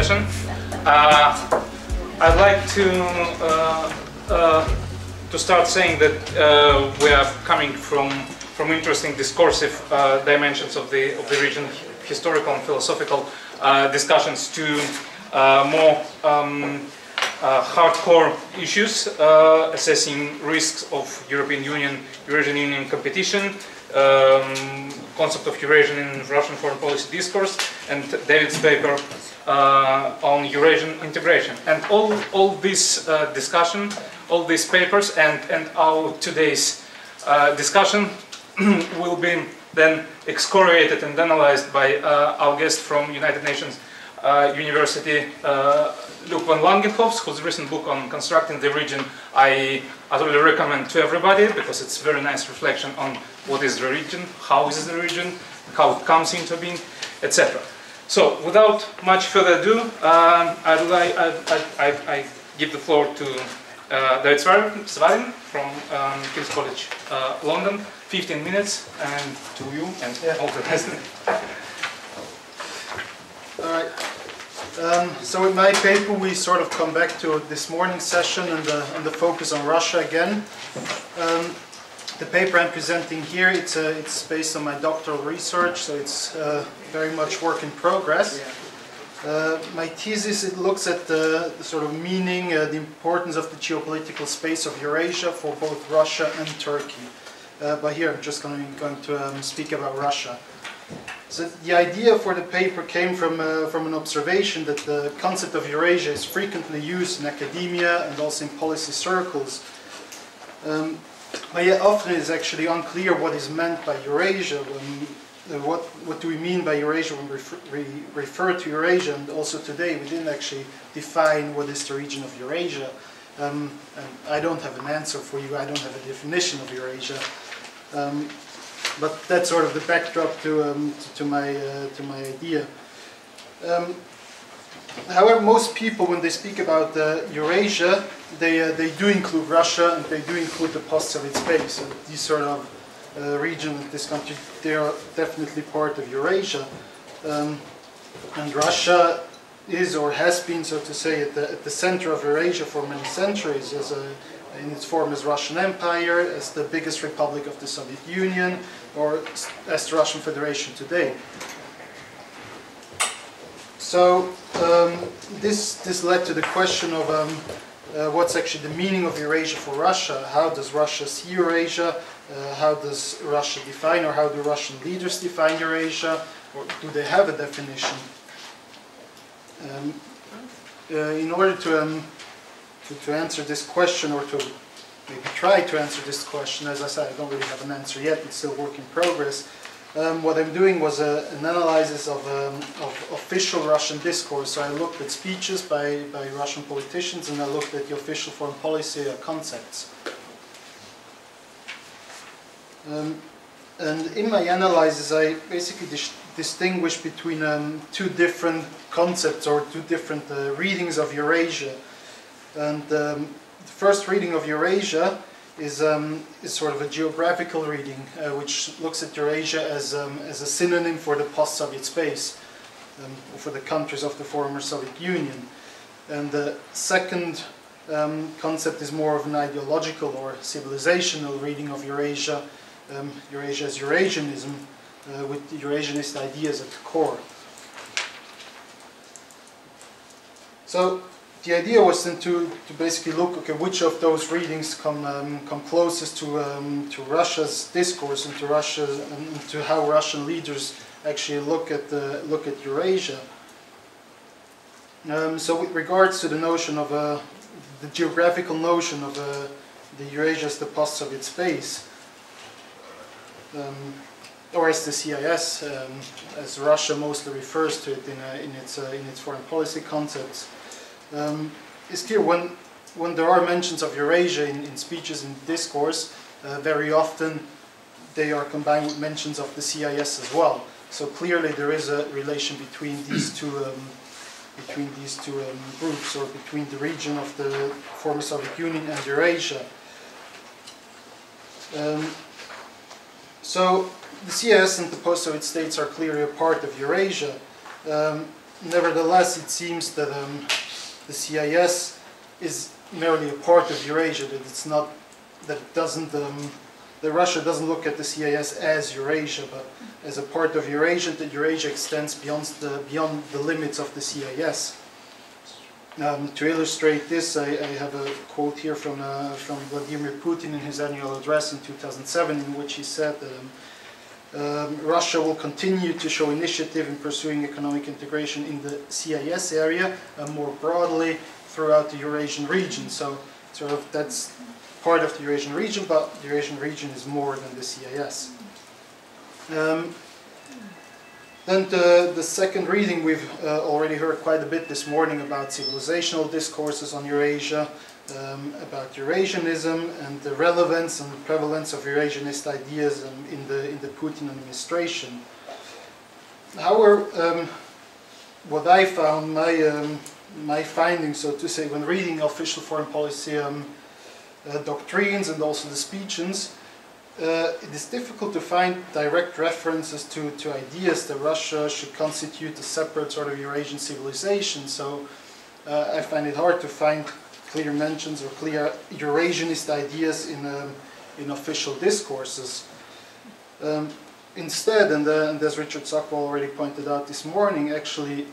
session. I'd like to start saying that we are coming from interesting discursive dimensions of the region, historical and philosophical discussions, to more hardcore issues, assessing risks of European Union, Eurasian Union competition, concept of Eurasian in Russian foreign policy discourse, and David's paper on Eurasian integration. And all this discussion, all these papers, and our today's discussion will be then excoriated and analyzed by our guest from United Nations University, Luc van Langenhove, whose recent book on constructing the region I utterly recommend to everybody, because it's a very nice reflection on what is the region, how is the region, how it comes into being, etc. So, without much further ado, I give the floor to David Svarin from King's College London. 15 minutes, and to you and all the rest. All right. So in my paper, we sort of come back to this morning's session and the focus on Russia again. The paper I'm presenting here, it's based on my doctoral research, so it's very much work in progress. My thesis, it looks at the sort of meaning, the importance of the geopolitical space of Eurasia for both Russia and Turkey. But here I'm just going to speak about Russia. So the idea for the paper came from an observation that the concept of Eurasia is frequently used in academia and also in policy circles. But yet often it is actually unclear what is meant by Eurasia. What do we mean by Eurasia when we refer to Eurasia? And also today we didn't actually define what is the region of Eurasia. And I don't have an answer for you. I don't have a definition of Eurasia. But that's sort of the backdrop to my idea. However, most people, when they speak about Eurasia, they do include Russia and they do include the post-Soviet space. So these sort of region of this country, they are definitely part of Eurasia. And Russia is or has been, so to say, at the center of Eurasia for many centuries, in its form as Russian Empire, as the biggest republic of the Soviet Union, or as the Russian Federation today. So this led to the question of what's actually the meaning of Eurasia for Russia. How does Russia see Eurasia? How does Russia define, or how do Russian leaders define Eurasia? Or do they have a definition? In order to answer this question, or to maybe try to answer this question, as I said, I don't really have an answer yet, it's still work in progress. What I'm doing was an analysis of official Russian discourse. So I looked at speeches by Russian politicians, and I looked at the official foreign policy concepts. And in my analysis, I basically distinguish between two different concepts, or two different readings of Eurasia. And the first reading of Eurasia is sort of a geographical reading, which looks at Eurasia as a synonym for the post-Soviet space, for the countries of the former Soviet Union. And the second concept is more of an ideological or civilizational reading of Eurasia, Eurasia as Eurasianism, with Eurasianist ideas at the core. So the idea was then to basically look, okay, which of those readings come closest to Russia's discourse and to how Russian leaders actually look at Eurasia. So with regards to the notion of the geographical notion of the Eurasia as the post-Soviet space, or as the CIS, as Russia mostly refers to it in its foreign policy concepts. It's clear when there are mentions of Eurasia in speeches and discourse, very often they are combined with mentions of the CIS as well. So clearly there is a relation between these two groups, or between the region of the former Soviet Union and Eurasia. So the CIS and the post-Soviet states are clearly a part of Eurasia. nevertheless, it seems that the CIS is merely a part of Eurasia. That it's not, that it doesn't, that Russia doesn't look at the CIS as Eurasia, but as a part of Eurasia. That Eurasia extends beyond the limits of the CIS. To illustrate this, I have a quote here from Vladimir Putin in his annual address in 2007, in which he said that Russia will continue to show initiative in pursuing economic integration in the CIS area, more broadly throughout the Eurasian region. So, sort of, that's part of the Eurasian region, but the Eurasian region is more than the CIS. Then the second reading, we've already heard quite a bit this morning about civilizational discourses on Eurasia, about Eurasianism and the relevance and the prevalence of Eurasianist ideas in the Putin administration. However, what I found, my findings, so to say, when reading official foreign policy doctrines and also the speeches, it is difficult to find direct references to ideas that Russia should constitute a separate sort of Eurasian civilization. So I find it hard to find clear mentions or clear Eurasianist ideas in official discourses. Instead, and as Richard Sockwell already pointed out this morning, actually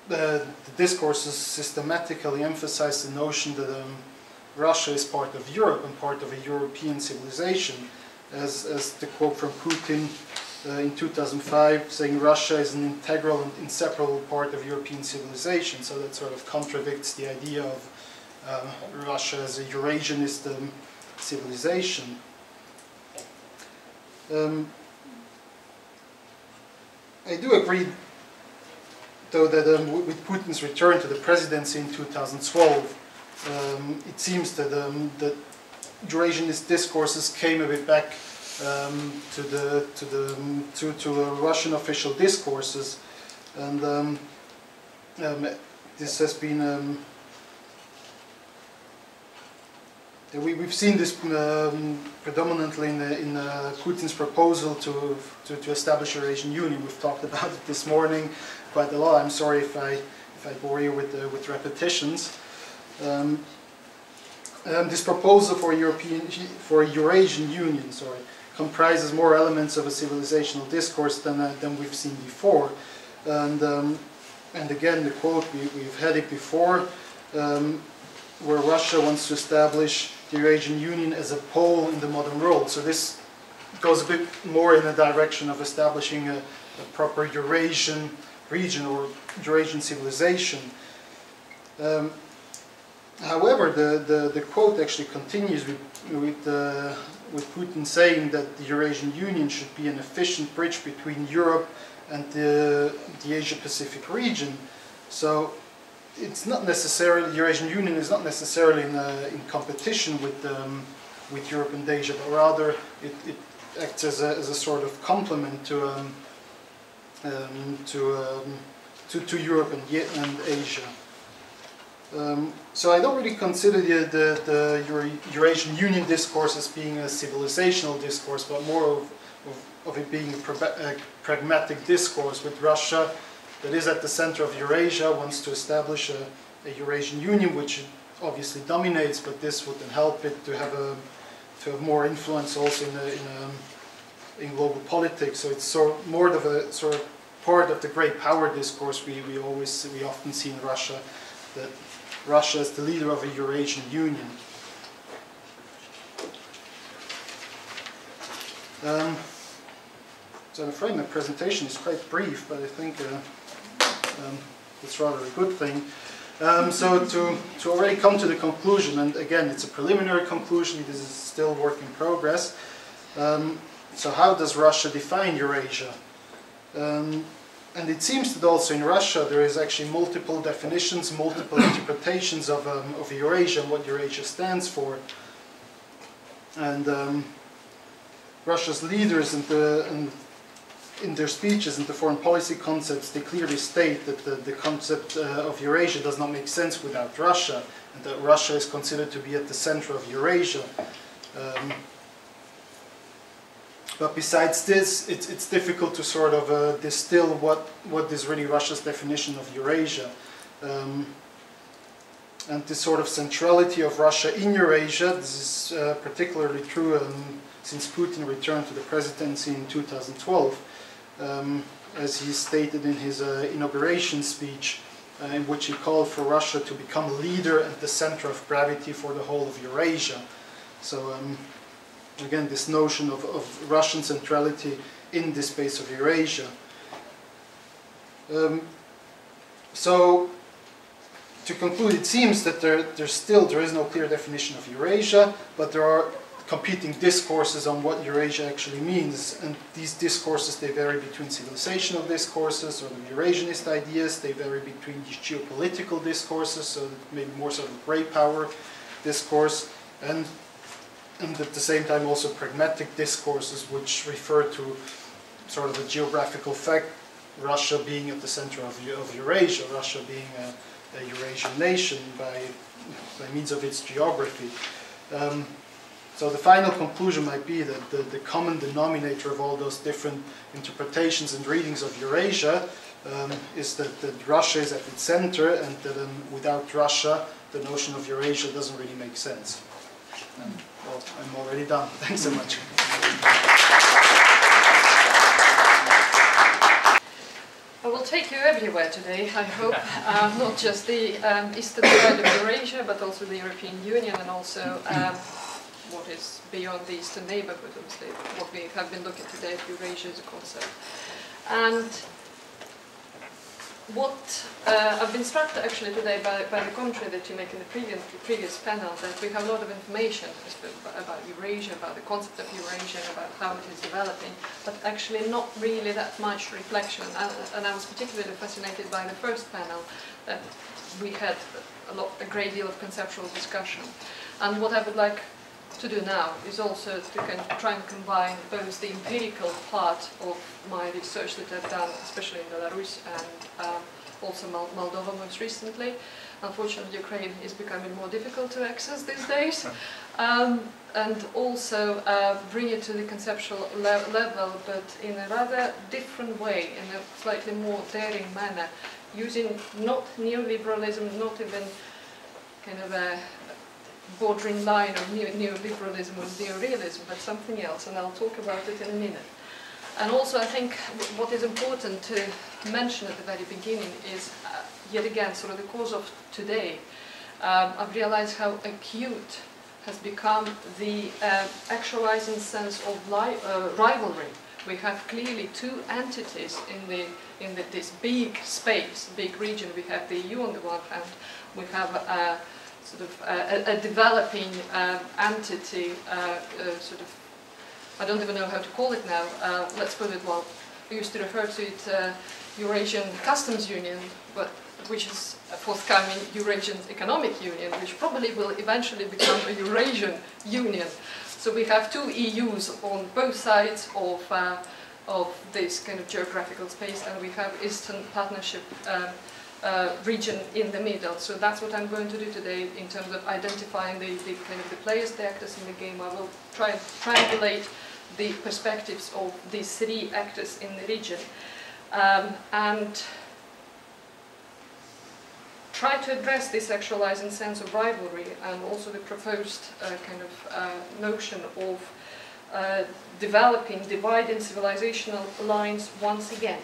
the discourses systematically emphasize the notion that Russia is part of Europe and part of a European civilization. As the quote from Putin in 2005, saying Russia is an integral and inseparable part of European civilization. So that sort of contradicts the idea of Russia as a Eurasianist civilization. I do agree, though, that with Putin's return to the presidency in 2012, it seems that that Eurasianist discourses came a bit back to Russian official discourses, and this has been we've seen this predominantly in Putin's proposal to establish a Eurasian Union. We've talked about it this morning quite a lot. I'm sorry if I bore you with repetitions. This proposal for a Eurasian Union, comprises more elements of a civilizational discourse than we've seen before. And again, the quote, we've had it before, where Russia wants to establish the Eurasian Union as a pole in the modern world. So this goes a bit more in the direction of establishing a proper Eurasian region or Eurasian civilization. However, the quote actually continues with Putin saying that the Eurasian Union should be an efficient bridge between Europe and the Asia-Pacific region. So it's not necessarily, the Eurasian Union is not necessarily in competition with Europe and Asia, but rather it acts as a sort of complement to Europe and Asia. So I don't really consider the Eurasian Union discourse as being a civilizational discourse, but more of it being a pragmatic discourse with Russia that is at the center of Eurasia, wants to establish a Eurasian Union, which obviously dominates, but this would then help it to have more influence also in global politics. So it's more of a sort of part of the great power discourse we often see in Russia, that Russia is the leader of a Eurasian Union. So I'm afraid my presentation is quite brief, but I think it's rather a good thing. So to already come to the conclusion, and again it's a preliminary conclusion, this is still work in progress. So how does Russia define Eurasia? And it seems that also in Russia there is actually multiple definitions, multiple interpretations of Eurasia and what Eurasia stands for. And Russia's leaders in their speeches and the foreign policy concepts, they clearly state that the concept of Eurasia does not make sense without Russia, and that Russia is considered to be at the center of Eurasia. But besides this, it's difficult to sort of distill what is really Russia's definition of Eurasia. And this sort of centrality of Russia in Eurasia, this is particularly true since Putin returned to the presidency in 2012, as he stated in his inauguration speech, in which he called for Russia to become a leader and the center of gravity for the whole of Eurasia. So again, this notion of Russian centrality in the space of Eurasia. So to conclude, it seems that there is no clear definition of Eurasia, but there are competing discourses on what Eurasia actually means, and these discourses, they vary between civilizational discourses or the Eurasianist ideas, they vary between these geopolitical discourses, so maybe more sort of great power discourse, and at the same time also pragmatic discourses which refer to sort of a geographical fact, Russia being at the center of Eurasia, Russia being a Eurasian nation by means of its geography. So the final conclusion might be that the common denominator of all those different interpretations and readings of Eurasia is that Russia is at its center, and that without Russia the notion of Eurasia doesn't really make sense. Well, I'm already done. Thanks so much. I will take you everywhere today, I hope, not just the eastern side of Eurasia, but also the European Union, and also what is beyond the eastern neighborhood, obviously, what we have been looking today at Eurasia as a concept. And what I've been struck actually today by the commentary that you make in the previous panel, that we have a lot of information about Eurasia, about the concept of Eurasia, about how it is developing, but actually not really that much reflection. And I was particularly fascinated by the first panel, that we had a great deal of conceptual discussion. And what I would like to do now is also to try and combine both the empirical part of my research that I've done, especially in Belarus and also Moldova most recently. Unfortunately, Ukraine is becoming more difficult to access these days. And also bring it to the conceptual level, but in a rather different way, in a slightly more daring manner, using not neoliberalism, not even kind of a bordering line of neoliberalism or neorealism, but something else, and I'll talk about it in a minute. And also I think what is important to mention at the very beginning is, yet again, sort of the cause of today. I've realized how acute has become the actualizing sense of rivalry. We have clearly two entities in this big space, big region. We have the EU on the one hand, we have sort of a developing entity, sort of, I don't even know how to call it now. Let's put it, well, we used to refer to it Eurasian Customs Union, but which is a forthcoming Eurasian Economic Union, which probably will eventually become a Eurasian Union. So we have two EUs on both sides of this kind of geographical space, and we have Eastern Partnership region in the middle. So that's what I'm going to do today in terms of identifying the kind of the players, the actors in the game. I will try and triangulate the perspectives of these three actors in the region, and try to address this actualizing sense of rivalry, and also the proposed kind of notion of developing, dividing civilizational lines once again.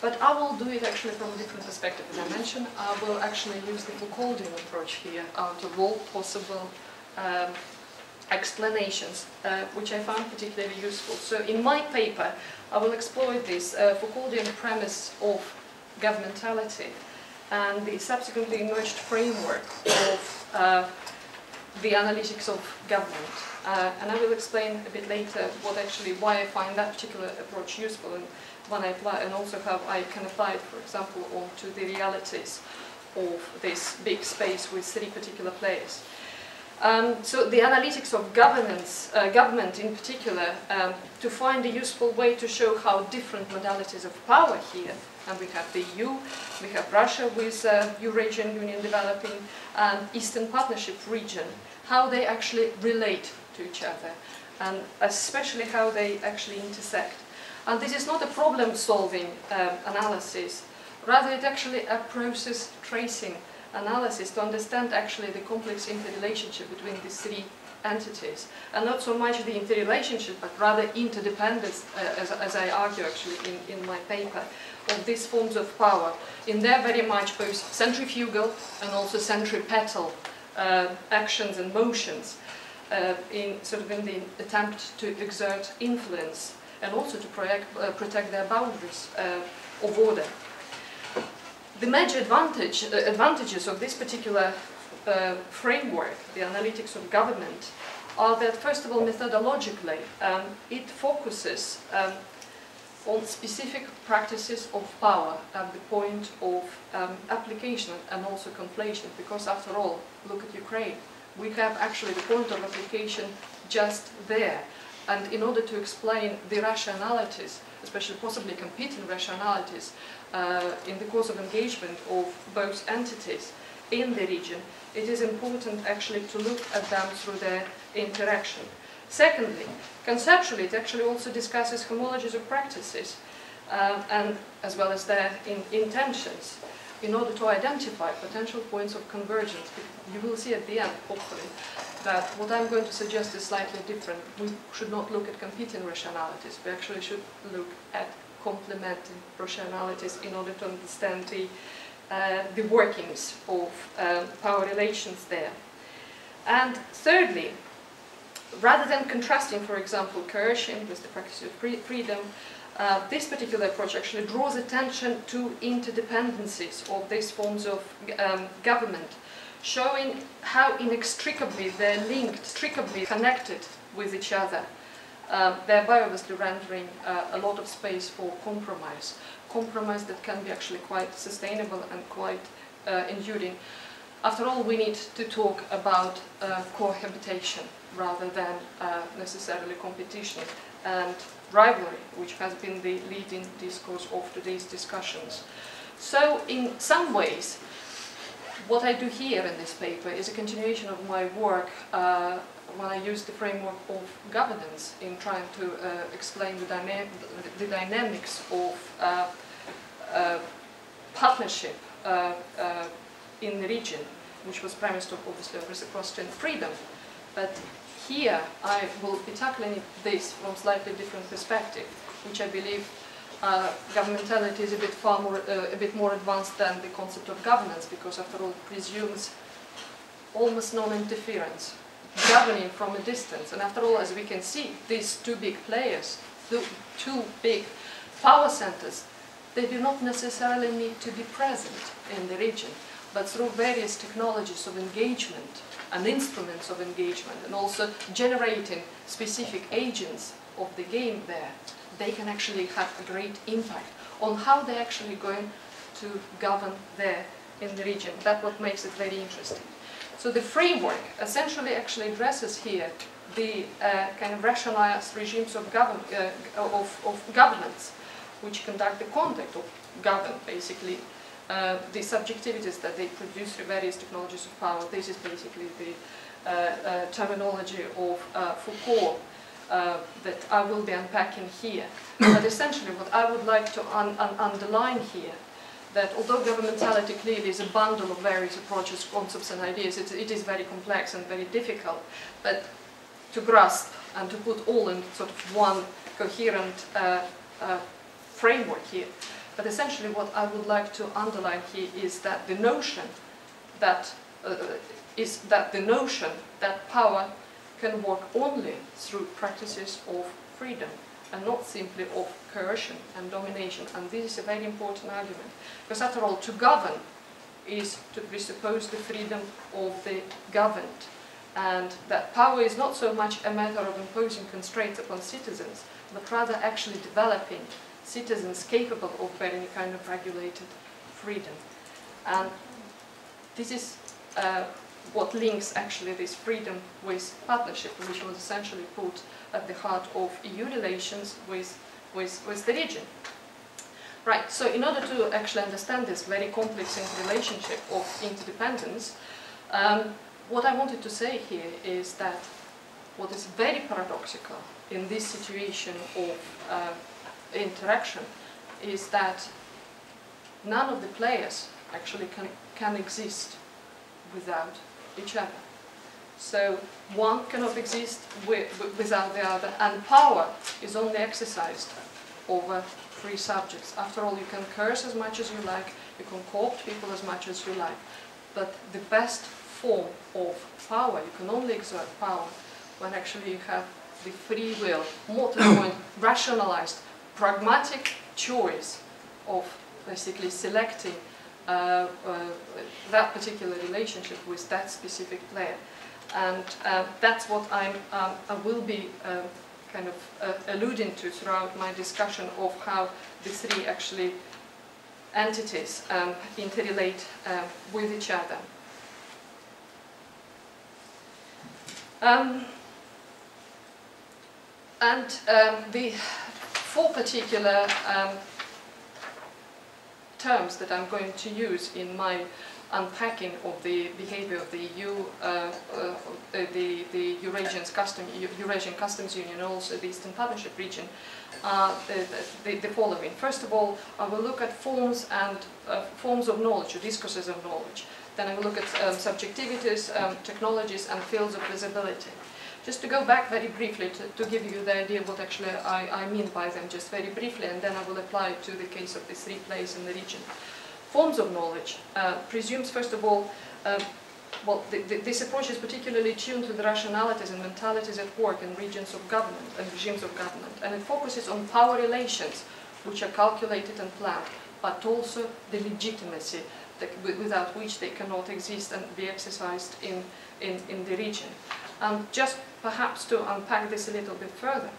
But I will do it actually from a different perspective. As I mentioned, I will actually use the Foucauldian approach here out of all possible explanations, which I found particularly useful. So in my paper, I will exploit this Foucauldian premise of governmentality and the subsequently emerged framework of the analytics of government. And I will explain a bit later why I find that particular approach useful, and when I apply, and also how I can apply it, for example, onto the realities of this big space with three particular players. So the analytics of government in particular, to find a useful way to show how different modalities of power here, and we have the EU, we have Russia with Eurasian Union developing, and Eastern Partnership region, how they actually relate to each other. and especially how they actually intersect. And this is not a problem-solving analysis, rather it's actually a process tracing analysis to understand actually the complex interrelationship between these three entities, and not so much the interrelationship, but rather interdependence, as I argue actually in my paper, of these forms of power. In there very much both centrifugal and also centripetal actions and motions in the attempt to exert influence and also to protect their boundaries of order. The major advantages of this particular framework, the analytics of government, are that first of all methodologically it focuses on specific practices of power at the point of application and also conflation, because after all, look at Ukraine, we have actually the point of application just there, and in order to explain the rationalities, especially possibly competing rationalities in the course of engagement of both entities in the region, it is important actually to look at them through their interaction. Secondly, conceptually, it actually also discusses homologies of practices and as well as their intentions in order to identify potential points of convergence. You will see at the end, hopefully, that what I'm going to suggest is slightly different. We should not look at competing rationalities. We actually should look at complementing rationalities in order to understand the workings of power relations there. And thirdly, rather than contrasting, for example, coercion with the practice of freedom, this particular approach actually draws attention to interdependencies of these forms of government, showing how inextricably they're linked, inextricably connected with each other, thereby obviously rendering a lot of space for compromise that can be actually quite sustainable and quite enduring. After all, we need to talk about cohabitation rather than necessarily competition and rivalry, which has been the leading discourse of today's discussions. So in some ways, what I do here in this paper is a continuation of my work when I use the framework of governance in trying to explain the dynamics of partnership in the region, which was premised obviously on reciprocity and freedom. But here I will be tackling this from a slightly different perspective, which I believe governmentality is a bit more advanced than the concept of governance, because after all it presumes almost non-interference, governing from a distance. And after all, as we can see, these two big players, two big power centers, they do not necessarily need to be present in the region, but through various technologies of engagement and instruments of engagement, and also generating specific agents of the game there, they can actually have a great impact on how they're actually going to govern there in the region. That's what makes it very interesting. So the framework essentially actually addresses here the kind of rationalized regimes of governance, which conduct the conduct of govern, basically, the subjectivities that they produce through various technologies of power. This is basically the terminology of Foucault that I will be unpacking here. But essentially what I would like to underline here, that although governmentality clearly is a bundle of various approaches, concepts and ideas, it is very complex and very difficult, but to grasp and to put all in sort of one coherent framework here. But essentially what I would like to underline here is that the notion that power can work only through practices of freedom and not simply of coercion and domination. And this is a very important argument, because after all, to govern is to presuppose the freedom of the governed, and that power is not so much a matter of imposing constraints upon citizens, but rather actually developing citizens capable of any kind of regulated freedom. And this is what links actually this freedom with partnership, which was essentially put at the heart of EU relations with the region. Right, so in order to actually understand this very complex interrelationship of interdependence, what I wanted to say here is that what is very paradoxical in this situation of interaction is that none of the players actually can exist without each other. So one cannot exist without the other, and power is only exercised over three subjects. After all, you can curse as much as you like, you can co-opt people as much as you like, but the best form of power, you can only exert power when actually you have the free will, more to the point, rationalized, pragmatic choice of basically selecting that particular relationship with that specific player. And that's what I will be kind of alluding to throughout my discussion of how the three actually entities interrelate with each other. The four particular terms that I'm going to use in my unpacking of the behavior of the EU, the Eurasian Customs Union, and also the Eastern Partnership region, are the following. First of all, I will look at forms and forms of knowledge, or discourses of knowledge. Then I will look at subjectivities, technologies, and fields of visibility. Just to go back very briefly to give you the idea of what actually I mean by them, just very briefly, and then I will apply it to the case of the three players in the region. Forms of knowledge presumes, first of all, this approach is particularly tuned to the rationalities and mentalities at work in regions of government and regimes of government, and it focuses on power relations, which are calculated and planned, but also the legitimacy without which they cannot exist and be exercised in the region. Just perhaps to unpack this a little bit further,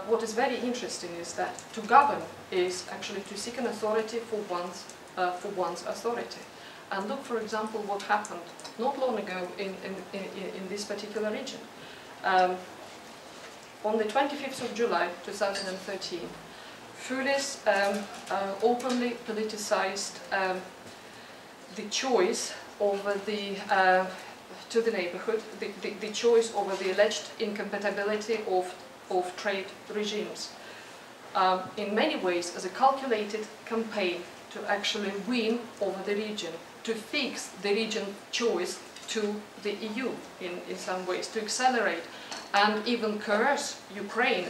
what is very interesting is that to govern is actually to seek an authority for one's authority. And look, for example, what happened not long ago in this particular region. On the 25th of July 2013, Fulis openly politicized the choice over the to the neighborhood, the choice over the alleged incompatibility of trade regimes. In many ways, as a calculated campaign to actually win over the region, to fix the region choice to the EU in some ways, to accelerate and even coerce Ukraine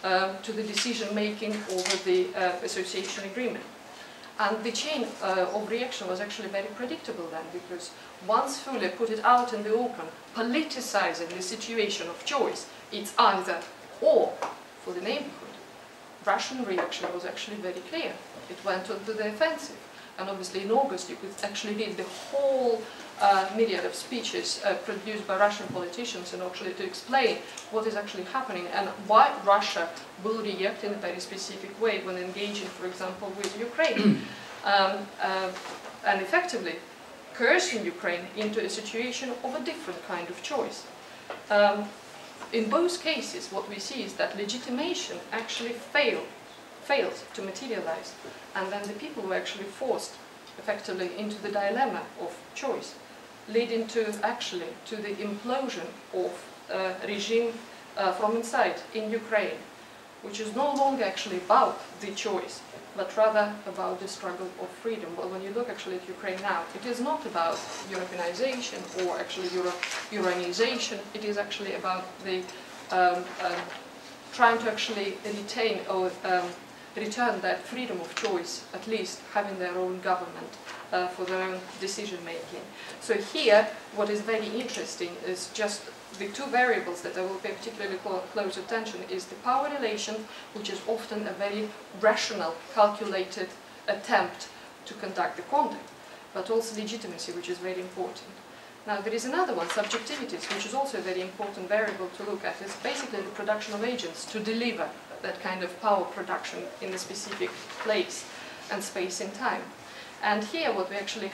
to the decision-making over the association agreement. And the chain of reaction was actually very predictable then, because once Fule put it out in the open, politicizing the situation of choice, it's either or for the neighborhood, Russian reaction was actually very clear. It went on to the offensive. And obviously in August you could actually read the whole myriad of speeches produced by Russian politicians, and actually to explain what is actually happening and why Russia will react in a very specific way when engaging, for example, with Ukraine. And effectively coercing Ukraine into a situation of a different kind of choice. In both cases, what we see is that legitimation actually failed to materialize, and then the people were actually forced effectively into the dilemma of choice, leading to actually to the implosion of regime from inside in Ukraine, which is no longer actually about the choice, but rather about the struggle of freedom. Well, when you look actually at Ukraine now, it is not about Europeanization or actually Eurasianization. It is actually about the trying to actually retain or return that freedom of choice, at least having their own government for their own decision making. So here, what is very interesting is just the two variables that I will pay particularly close attention is the power relation, which is often a very rational, calculated attempt to conduct the conduct, but also legitimacy, which is very important. Now there is another one, subjectivities, which is also a very important variable to look at. It's basically the production of agents to deliver that kind of power production in a specific place and space and time. And here what we actually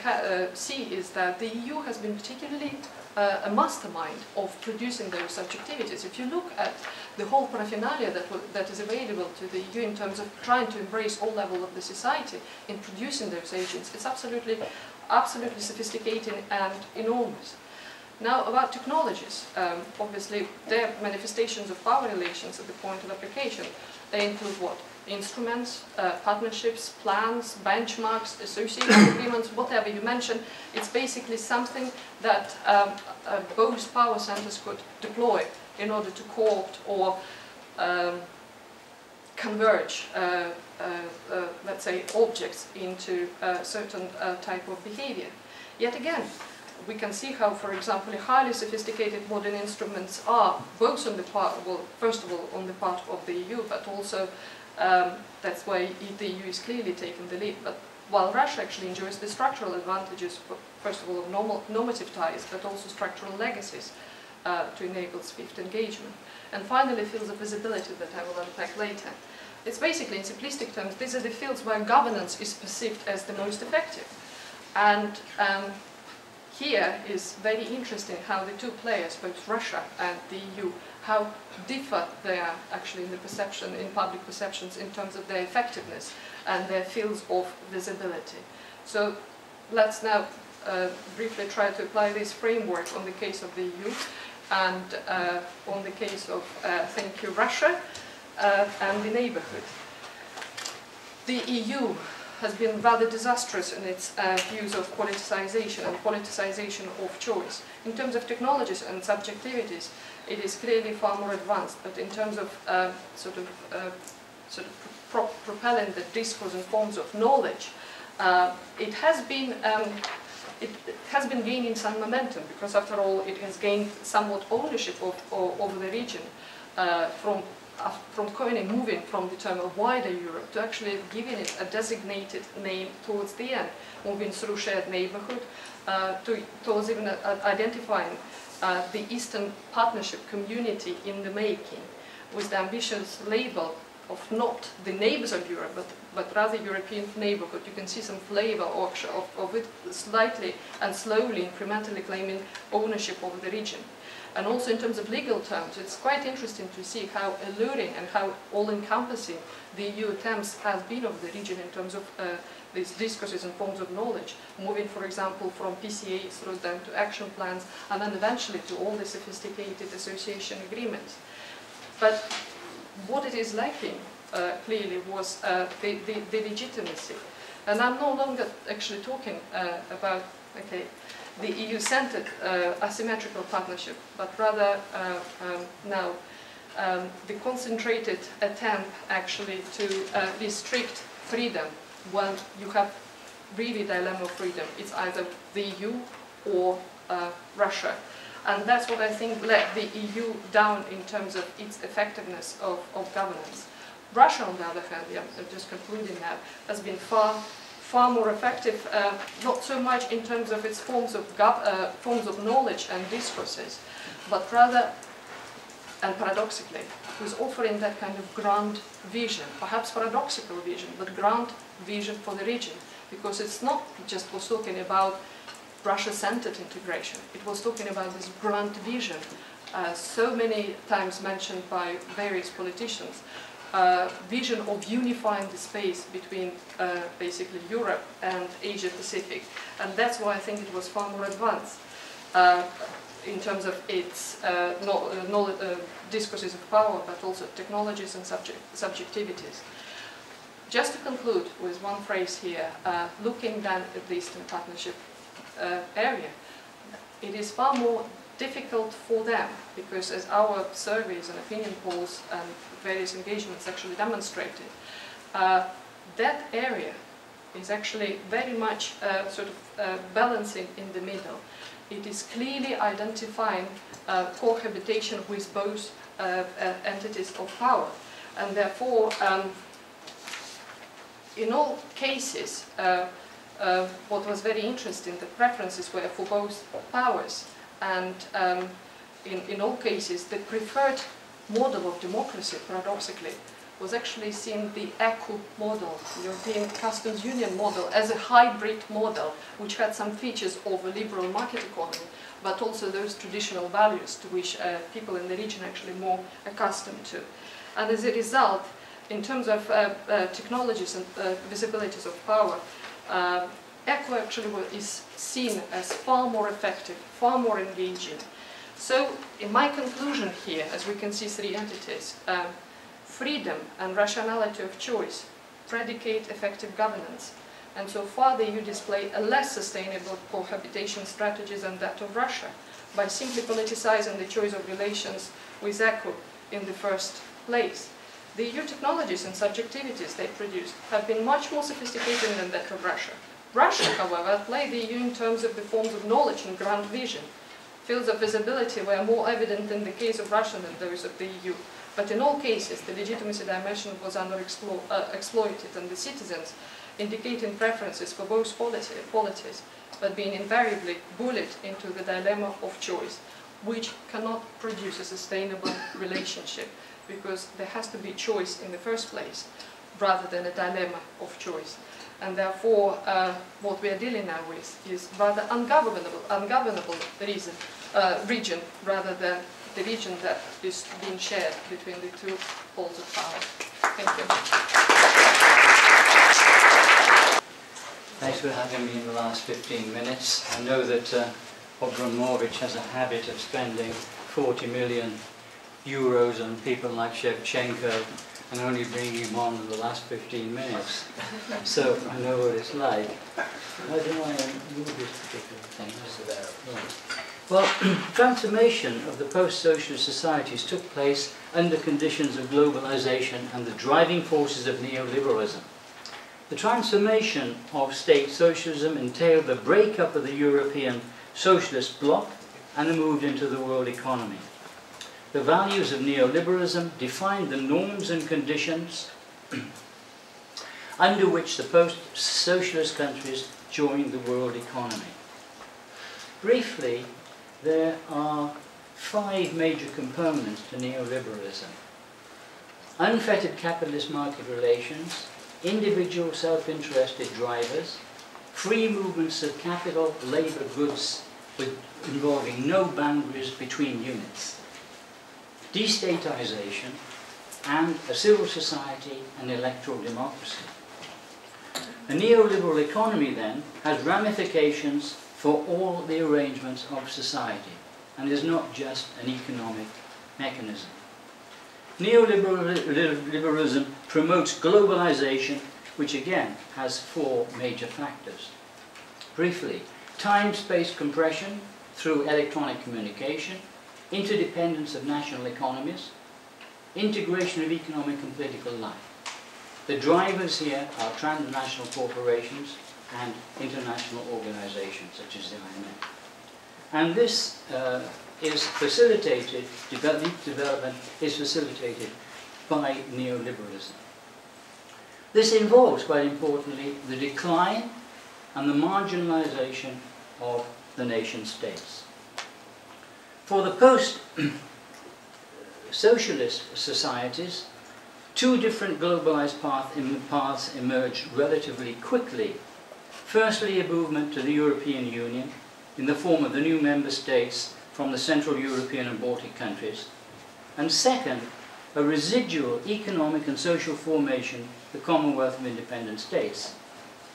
see is that the EU has been particularly a mastermind of producing those subjectivities. If you look at the whole paraphernalia that is available to the EU in terms of trying to embrace all levels of the society in producing those agents, it's absolutely sophisticated and enormous. Now about technologies, obviously their manifestations of power relations at the point of application, they include what? Instruments, partnerships, plans, benchmarks, association agreements, whatever you mentioned. It's basically something that both power centers could deploy in order to co-opt or converge, let's say, objects into a certain type of behavior. Yet again, we can see how, for example, highly sophisticated modern instruments are both on the part, well, first of all, on the part of the EU, but also that's why the EU is clearly taking the lead. But while Russia actually enjoys the structural advantages, first of all, of normative ties, but also structural legacies to enable swift engagement. And finally, fields of visibility that I will unpack later. It's basically, in simplistic terms, these are the fields where governance is perceived as the most effective. And here is very interesting how the two players, both Russia and the EU, how differ they are actually in the perception, in public perceptions, in terms of their effectiveness and their fields of visibility. So let's now briefly try to apply this framework on the case of the EU and on the case of, thank you, Russia and the neighborhood. The EU has been rather disastrous in its views of politicization and politicization of choice. In terms of technologies and subjectivities, it is clearly far more advanced, but in terms of propelling the discourse in forms of knowledge, it has been gaining some momentum, because after all it has gained somewhat ownership over the region from coining, moving from the term of wider Europe to actually giving it a designated name towards the end, moving through shared neighborhood towards even identifying the Eastern Partnership community in the making, with the ambitious label of not the neighbors of Europe, but rather European neighborhood. You can see some flavor of it slightly and slowly, incrementally claiming ownership over the region. And also in terms of legal terms, it's quite interesting to see how alluring and how all-encompassing the EU attempts have been over the region in terms of these discourses and forms of knowledge, moving, for example, from PCA through down to action plans, and then eventually to all the sophisticated association agreements. But what it is lacking, clearly, was the legitimacy. And I'm no longer actually talking about, okay, the EU-centered asymmetrical partnership, but rather now the concentrated attempt actually to restrict freedom when you have really dilemma of freedom. It's either the EU or Russia. And that's what I think let the EU down in terms of its effectiveness of governance. Russia, on the other hand, I'm just concluding now, has been far more effective, not so much in terms of its forms of knowledge and discourses, but rather, and paradoxically, was offering that kind of grand vision, perhaps paradoxical vision, but grand vision for the region, because it's not just was talking about Russia-centered integration, it was talking about this grand vision, so many times mentioned by various politicians, vision of unifying the space between basically Europe and Asia-Pacific. And that's why I think it was far more advanced in terms of its discourses of power, but also technologies and subjectivities. Just to conclude with one phrase here, looking then at the Eastern Partnership area, it is far more difficult for them, because as our surveys and opinion polls and various engagements actually demonstrated, that area is actually very much balancing in the middle. It is clearly identifying cohabitation with both entities of power, and therefore in all cases what was very interesting, the preferences were for both powers. And in all cases, the preferred model of democracy, paradoxically, was actually seen the ECU model, the European Customs Union model, as a hybrid model, which had some features of a liberal market economy, but also those traditional values to which people in the region are actually more accustomed to. And as a result, in terms of technologies and visibilities of power, ECO actually is seen as far more effective, far more engaging. So, in my conclusion here, as we can see three entities, freedom and rationality of choice predicate effective governance, and so far the EU display a less sustainable cohabitation strategy than that of Russia, by simply politicizing the choice of relations with ECO in the first place. The EU technologies and subjectivities they produced have been much more sophisticated than that of Russia. Russia, however, outplayed the EU in terms of the forms of knowledge and ground vision. Fields of visibility were more evident in the case of Russia than those of the EU. But in all cases, the legitimacy dimension was exploited, and the citizens indicating preferences for both polities, but being invariably bullied into the dilemma of choice, which cannot produce a sustainable relationship, because there has to be choice in the first place, rather than a dilemma of choice. And therefore, what we are dealing now with is rather ungovernable region, rather than the region that is being shared between the two poles of power. Thank you. Thanks for having me in the last 15 minutes. I know that Obramovich has a habit of spending 40 million euros on people like Shevchenko and only bringing him on in the last 15 minutes. So I know what it's like. Why do I move this particular thing? Well, transformation of the post-socialist societies took place under conditions of globalization and the driving forces of neoliberalism. The transformation of state socialism entailed the breakup of the European socialist bloc and a move into the world economy. The values of neoliberalism defined the norms and conditions under which the post-socialist countries joined the world economy. Briefly, there are 5 major components to neoliberalism: unfettered capitalist market relations, individual self-interested drivers, free movements of capital, labour, goods involving no boundaries between units, destatization, and a civil society and electoral democracy. A neoliberal economy, then, has ramifications for all the arrangements of society and is not just an economic mechanism. Neoliberalism promotes globalization, which again has 4 major factors. Briefly, time-space compression through electronic communication, interdependence of national economies, integration of economic and political life. The drivers here are transnational corporations and international organizations such as the IMF. And this is facilitated, development is facilitated by neoliberalism. This involves, quite importantly, the decline and the marginalization of the nation states. For the post-socialist societies, 2 different globalized paths emerged relatively quickly. Firstly, a movement to the European Union in the form of the new member states from the Central European and Baltic countries. And second, a residual economic and social formation, the Commonwealth of Independent States,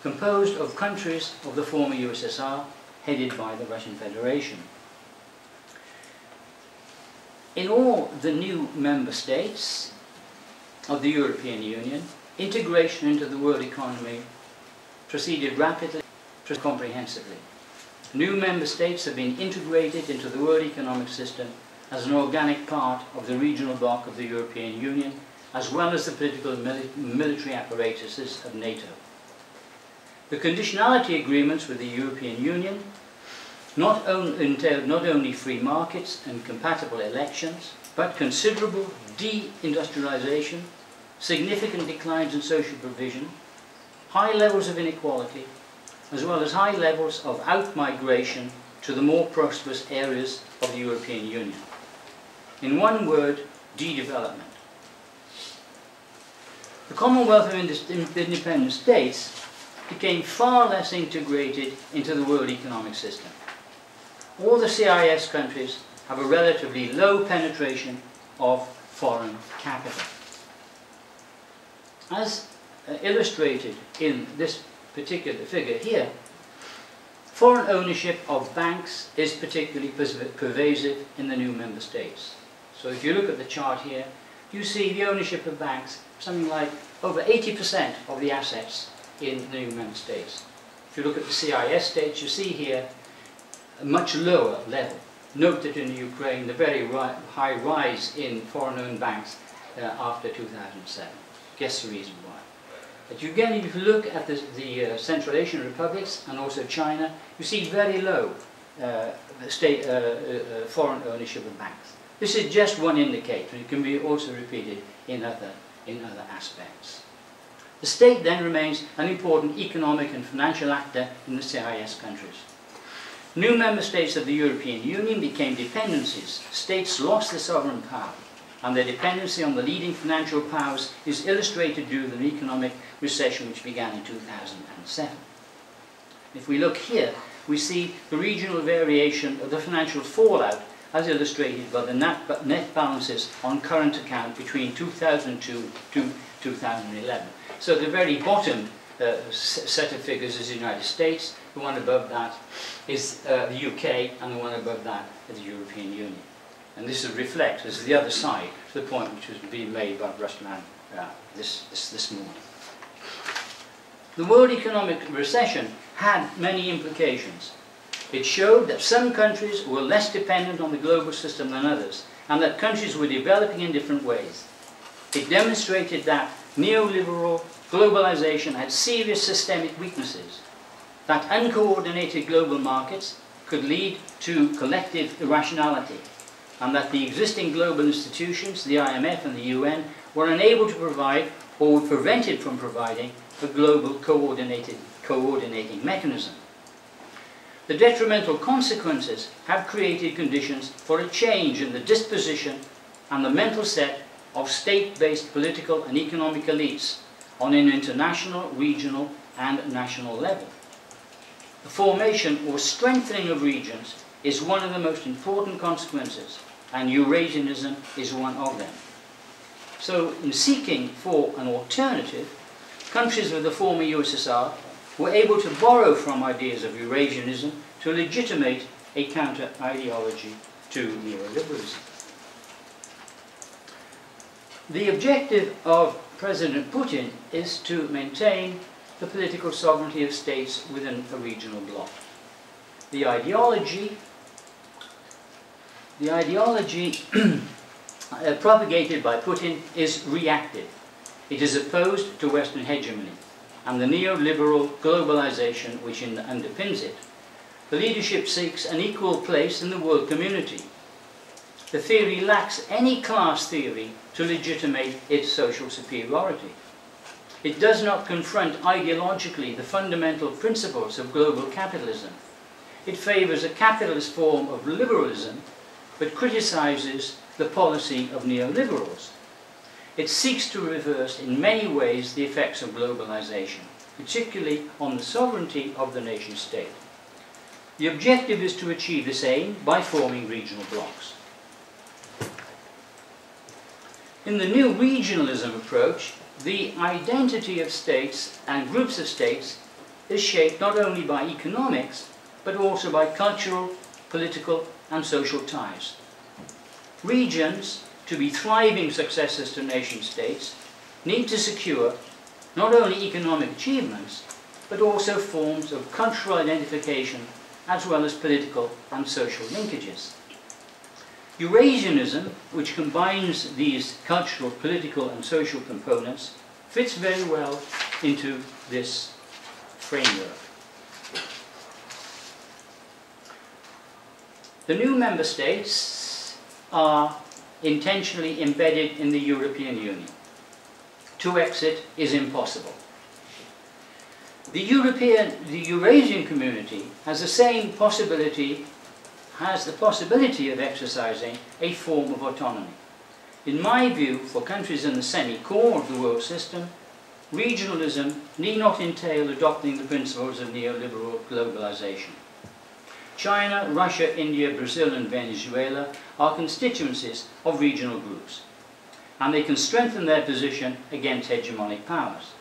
composed of countries of the former USSR, headed by the Russian Federation. In all the new member states of the European Union, integration into the world economy proceeded rapidly and comprehensively. New member states have been integrated into the world economic system as an organic part of the regional bloc of the European Union, as well as the political and military apparatuses of NATO. The conditionality agreements with the European Union entailed not only free markets and compatible elections, but considerable deindustrialization, significant declines in social provision, high levels of inequality, as well as high levels of out-migration to the more prosperous areas of the European Union. In one word, de-development. The Commonwealth of Independent States became far less integrated into the world economic system. All the CIS countries have a relatively low penetration of foreign capital. As illustrated in this particular figure here, Foreign ownership of banks is particularly pervasive in the new member states. So if you look at the chart here, you see the ownership of banks, something like over 80% of the assets in the new member states. If you look at the CIS states, you see here a much lower level. Note that in the Ukraine, the very high rise in foreign-owned banks after 2007. Guess the reason why. But again, if you look at the Central Asian republics and also China, you see very low foreign ownership of banks. This is just one indicator. It can be also repeated in other aspects. The state then remains an important economic and financial actor in the CIS countries. New member states of the European Union became dependencies. States lost their sovereign power, and their dependency on the leading financial powers is illustrated due to the economic recession which began in 2007. If we look here, we see the regional variation of the financial fallout as illustrated by the net balances on current account between 2002 to 2011. So the very bottom set of figures is the United States, the one above that is the UK, and the one above that is the European Union. And this reflects, this is the other side, to the point which was being made by Ruslan this morning. The world economic recession had many implications. It showed that some countries were less dependent on the global system than others, and that countries were developing in different ways. It demonstrated that neoliberal globalization had serious systemic weaknesses, that uncoordinated global markets could lead to collective irrationality, and that the existing global institutions, the IMF and the UN, were unable to provide or were prevented from providing a global coordinating mechanism. The detrimental consequences have created conditions for a change in the disposition and the mental set of state-based political and economic elites on an international, regional and national level. The formation or strengthening of regions is one of the most important consequences, and Eurasianism is one of them. So in seeking for an alternative, countries of the former USSR were able to borrow from ideas of Eurasianism to legitimate a counter-ideology to neoliberalism. The objective of President Putin is to maintain the political sovereignty of states within a regional bloc. The ideology propagated by Putin is reactive. It is opposed to Western hegemony and the neoliberal globalization which underpins it. The leadership seeks an equal place in the world community. The theory lacks any class theory to legitimate its social superiority. It does not confront ideologically the fundamental principles of global capitalism. It favors a capitalist form of liberalism, but criticizes the policy of neoliberals. It seeks to reverse in many ways the effects of globalization, particularly on the sovereignty of the nation-state. The objective is to achieve this aim by forming regional blocs. In the new regionalism approach, the identity of states and groups of states is shaped not only by economics, but also by cultural, political and social ties. Regions, to be thriving successors to nation-states, need to secure not only economic achievements, but also forms of cultural identification as well as political and social linkages. Eurasianism, which combines these cultural, political and social components, fits very well into this framework. The new member states are intentionally embedded in the European Union. To exit is impossible. The Eurasian community has the possibility of exercising a form of autonomy. In my view, for countries in the semi-core of the world system, regionalism need not entail adopting the principles of neoliberal globalization. China, Russia, India, Brazil and Venezuela are constituencies of regional groups, and they can strengthen their position against hegemonic powers.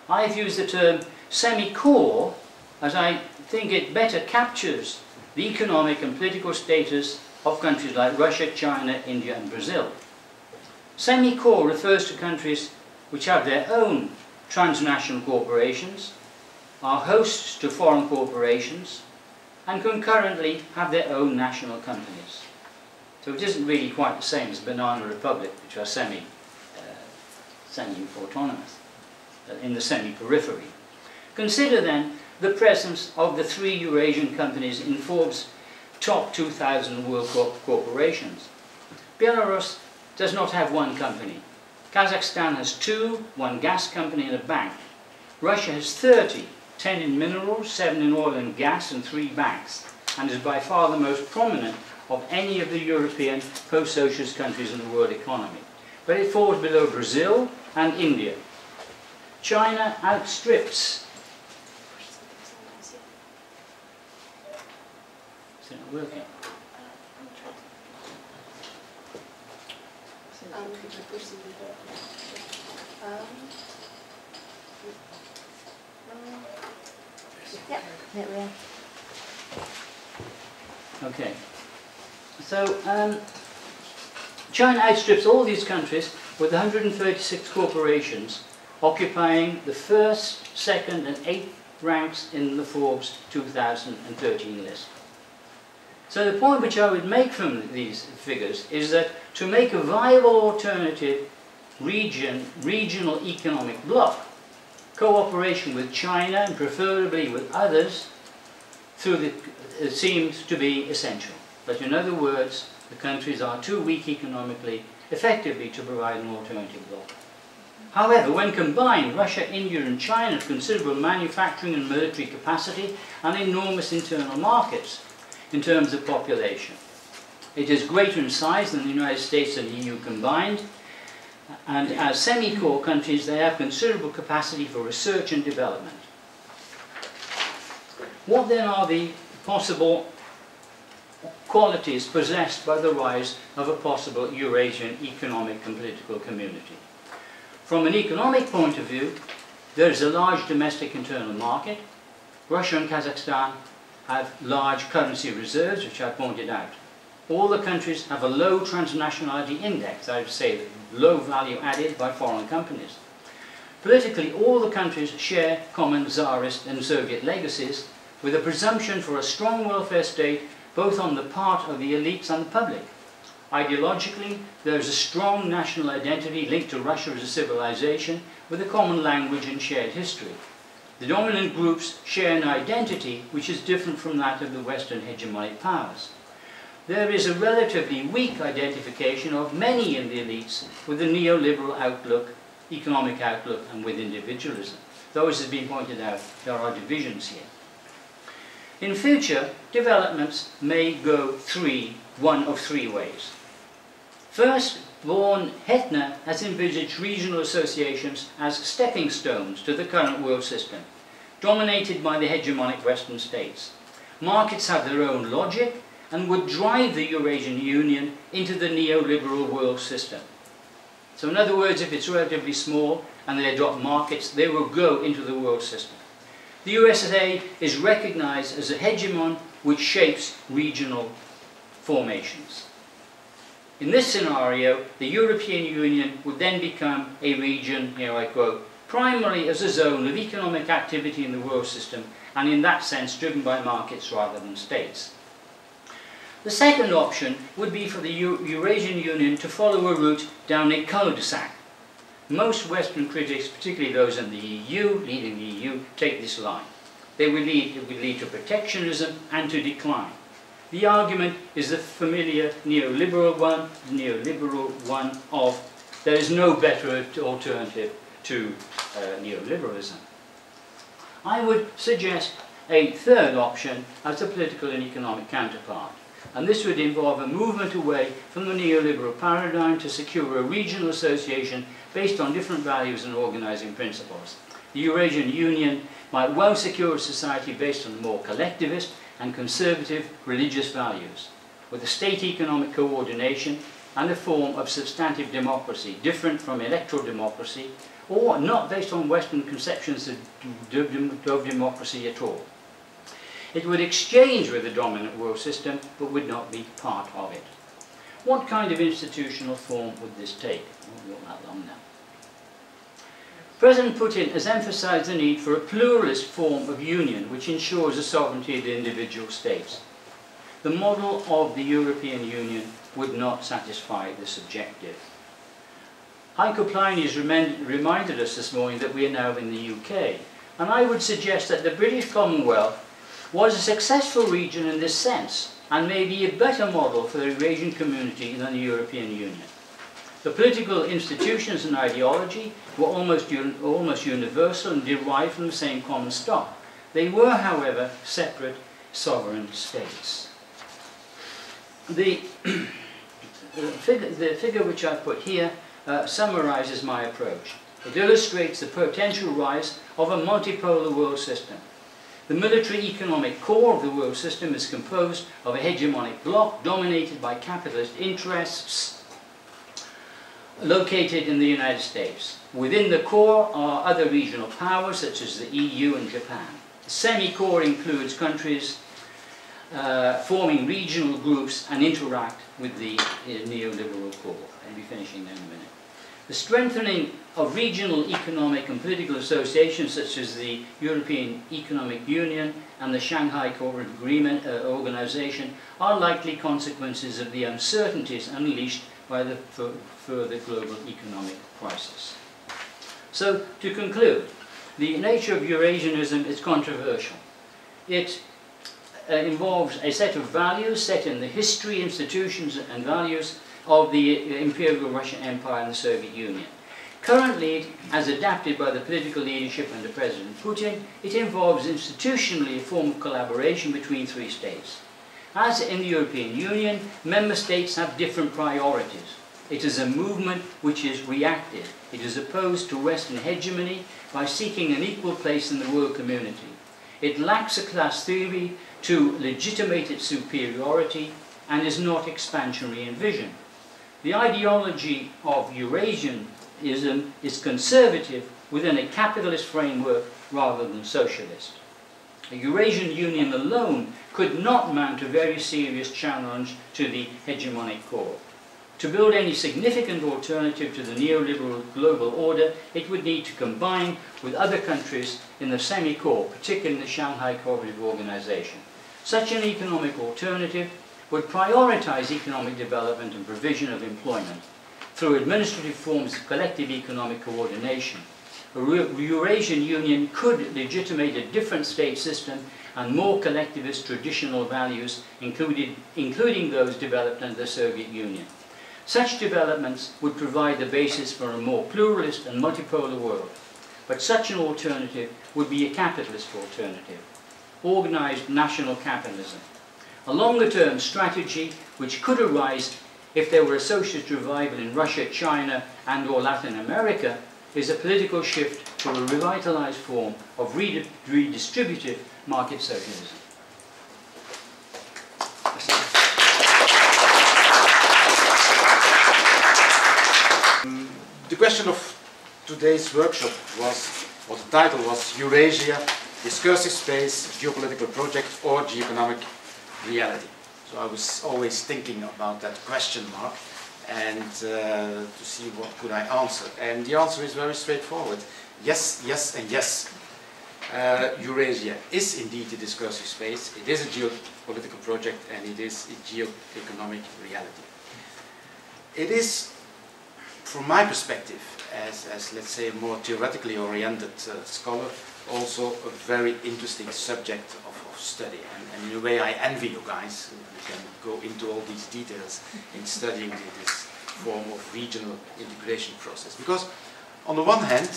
I have used the term semi-core as I think it better captures the economic and political status of countries like Russia, China, India and Brazil. Semi-core refers to countries which have their own transnational corporations, are hosts to foreign corporations, and concurrently have their own national companies. So it isn't really quite the same as Banana Republic, which are semi-autonomous, in the semi-periphery. Consider then the presence of the 3 Eurasian companies in Forbes' top 2,000 world corporations. Belarus does not have one company. Kazakhstan has 2, 1 gas company and a bank. Russia has 30, 10 in minerals, 7 in oil and gas and 3 banks, and is by far the most prominent of any of the European post-socialist countries in the world economy. But it falls below Brazil and India. China outstrips. Is it not working? Yeah, there we are. Okay. So, China outstrips all these countries with 136 corporations occupying the 1st, 2nd and 8th ranks in the Forbes 2013 list. So the point which I would make from these figures is that to make a viable alternative regional economic bloc, cooperation with China and preferably with others seems to be essential. But in other words, the countries are too weak economically, effectively, to provide an alternative bloc. However, when combined, Russia, India and China have considerable manufacturing and military capacity and enormous internal markets in terms of population. It is greater in size than the United States and the EU combined, and as semi-core countries, they have considerable capacity for research and development. What then are the possible qualities possessed by the rise of a possible Eurasian economic and political community? From an economic point of view, there is a large domestic internal market. Russia and Kazakhstan have large currency reserves, which I pointed out. All the countries have a low transnationality index, I would say low value added by foreign companies. Politically, all the countries share common Tsarist and Soviet legacies, with a presumption for a strong welfare state both on the part of the elites and the public. Ideologically, there is a strong national identity linked to Russia as a civilization with a common language and shared history. The dominant groups share an identity which is different from that of the Western hegemonic powers. There is a relatively weak identification of many in the elites with the neoliberal outlook, economic outlook, and with individualism. Though, as has been pointed out, there are divisions here. In future, developments may go one of three ways. First, Vaughan Hetner has envisaged regional associations as stepping stones to the current world system, dominated by the hegemonic Western states. Markets have their own logic and would drive the Eurasian Union into the neoliberal world system. So in other words, if it's relatively small and they adopt markets, they will go into the world system. The USA is recognized as a hegemon which shapes regional formations. In this scenario, the European Union would then become a region, here I quote, primarily as a zone of economic activity in the world system, and in that sense driven by markets rather than states. The second option would be for the Eurasian Union to follow a route down a cul-de-sac. Most Western critics, particularly those in the EU, leading the EU, take this line. It would lead to protectionism and to decline. The argument is the familiar neoliberal one of there is no better alternative to neoliberalism. I would suggest a third option as a political and economic counterpart, and this would involve a movement away from the neoliberal paradigm to secure a regional association based on different values and organizing principles. The Eurasian Union might well secure a society based on more collectivist and conservative religious values, with a state economic coordination and a form of substantive democracy different from electoral democracy, or not based on Western conceptions of democracy at all. It would exchange with the dominant world system, but would not be part of it. What kind of institutional form would this take? We'll go that long now. President Putin has emphasized the need for a pluralist form of union which ensures the sovereignty of the individual states. The model of the European Union would not satisfy this objective. Heiko Klein has reminded us this morning that we are now in the UK, and I would suggest that the British Commonwealth was a successful region in this sense, and may be a better model for the Eurasian community than the European Union. The political institutions and ideology were almost universal and derived from the same common stock. They were, however, separate sovereign states. The figure which I've put here summarizes my approach. It illustrates the potential rise of a multipolar world system. The military-economic core of the world system is composed of a hegemonic bloc dominated by capitalist interests located in the United States. Within the core are other regional powers such as the EU and Japan. The semi-core includes countries forming regional groups and interact with the neoliberal core. I'll be finishing there in a minute. The strengthening of regional economic and political associations such as the European Economic Union and the Shanghai Cooperative Agreement Organization are likely consequences of the uncertainties unleashed by the further global economic crisis. So, to conclude, the nature of Eurasianism is controversial. It involves a set of values set in the history, institutions and values of the Imperial Russian Empire and the Soviet Union. Currently, as adapted by the political leadership under President Putin, it involves institutionally a form of collaboration between three states. As in the European Union, member states have different priorities. It is a movement which is reactive. It is opposed to Western hegemony by seeking an equal place in the world community. It lacks a class theory to legitimate its superiority and is not expansionary in vision. The ideology of Eurasianism is conservative within a capitalist framework rather than socialist. The Eurasian Union alone could not mount a very serious challenge to the hegemonic core. To build any significant alternative to the neoliberal global order, it would need to combine with other countries in the semi-core, particularly in the Shanghai Cooperative Organization. Such an economic alternative would prioritize economic development and provision of employment through administrative forms of collective economic coordination. A Eurasian Union could legitimate a different state system and more collectivist traditional values, including those developed under the Soviet Union. Such developments would provide the basis for a more pluralist and multipolar world. But such an alternative would be a capitalist alternative, organized national capitalism. A longer-term strategy which could arise if there were a socialist revival in Russia, China and/or Latin America is a political shift to a revitalized form of redistributive market socialism. The question of today's workshop was, or the title was, Eurasia, Discursive Space, Geopolitical Project or Geo-economic Reality. So I was always thinking about that question mark and to see what could I answer. And the answer is very straightforward. Yes, yes and yes. Eurasia is indeed a discursive space, it is a geopolitical project and it is a geo-economic reality. It is, from my perspective, as let's say a more theoretically oriented scholar, also a very interesting subject of study. And in a way I envy you guys who can go into all these details in studying this form of regional integration process. Because on the one hand,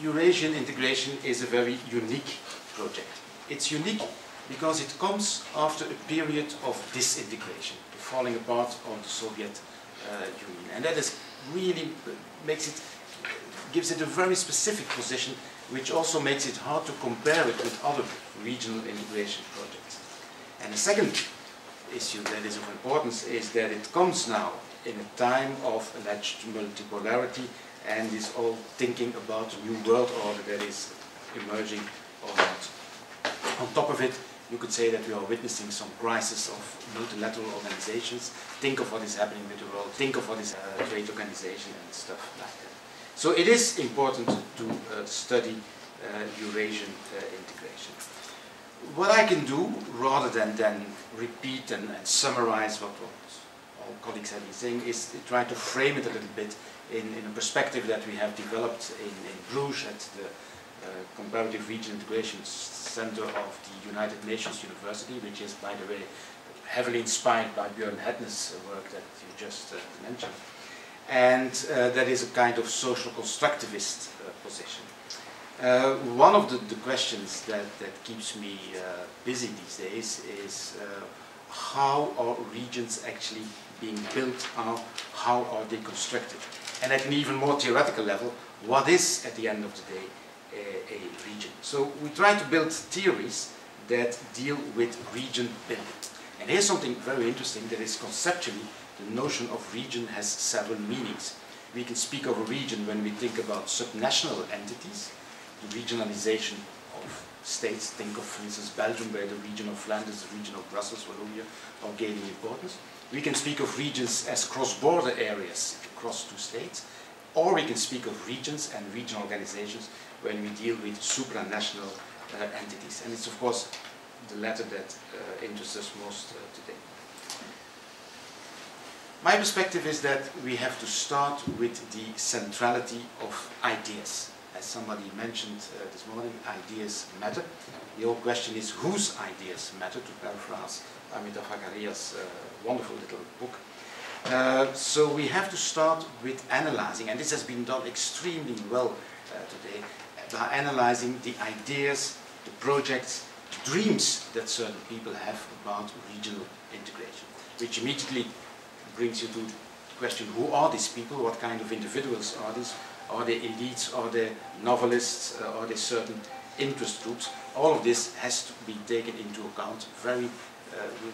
Eurasian integration is a very unique project. It's unique because it comes after a period of disintegration, the falling apart of the Soviet Union. And that is really gives it a very specific position, which also makes it hard to compare it with other regional integration projects. And the second issue that is of importance is that it comes now in a time of alleged multipolarity and is all thinking about a new world order that is emerging or not. On top of it, you could say that we are witnessing some crisis of multilateral organizations. Think of what is happening with the world, think of what is trade organization and stuff like that. So it is important to study Eurasian integration. What I can do, rather than repeat and summarize what all colleagues have been saying, is to try to frame it a little bit in a perspective that we have developed in Bruges at the Comparative Region Integration Center of the United Nations University, which is, by the way, heavily inspired by Björn Hedne's work that you just mentioned. And that is a kind of social constructivist position. One of the questions that keeps me busy these days is how are regions actually being built, how are they constructed? And at an even more theoretical level, what is, at the end of the day, a region? So we try to build theories that deal with region building. And here's something very interesting, that is conceptually, the notion of region has several meanings. We can speak of a region when we think about subnational entities, the regionalization of states. Think of, for instance, Belgium, where the region of Flanders, the region of Brussels, Wallonia are gaining importance. We can speak of regions as cross-border areas across two states, or we can speak of regions and regional organizations when we deal with supranational entities. And it's, of course, the latter that interests us most today. My perspective is that we have to start with the centrality of ideas. As somebody mentioned this morning, ideas matter. The old question is whose ideas matter, to paraphrase Amita Fakaria's wonderful little book. So we have to start with analyzing, and this has been done extremely well today, by analyzing the ideas, the projects, the dreams that certain people have about regional integration, which immediately brings you to the question, who are these people, what kind of individuals are these? Are they elites, are they novelists, are they certain interest groups? All of this has to be taken into account very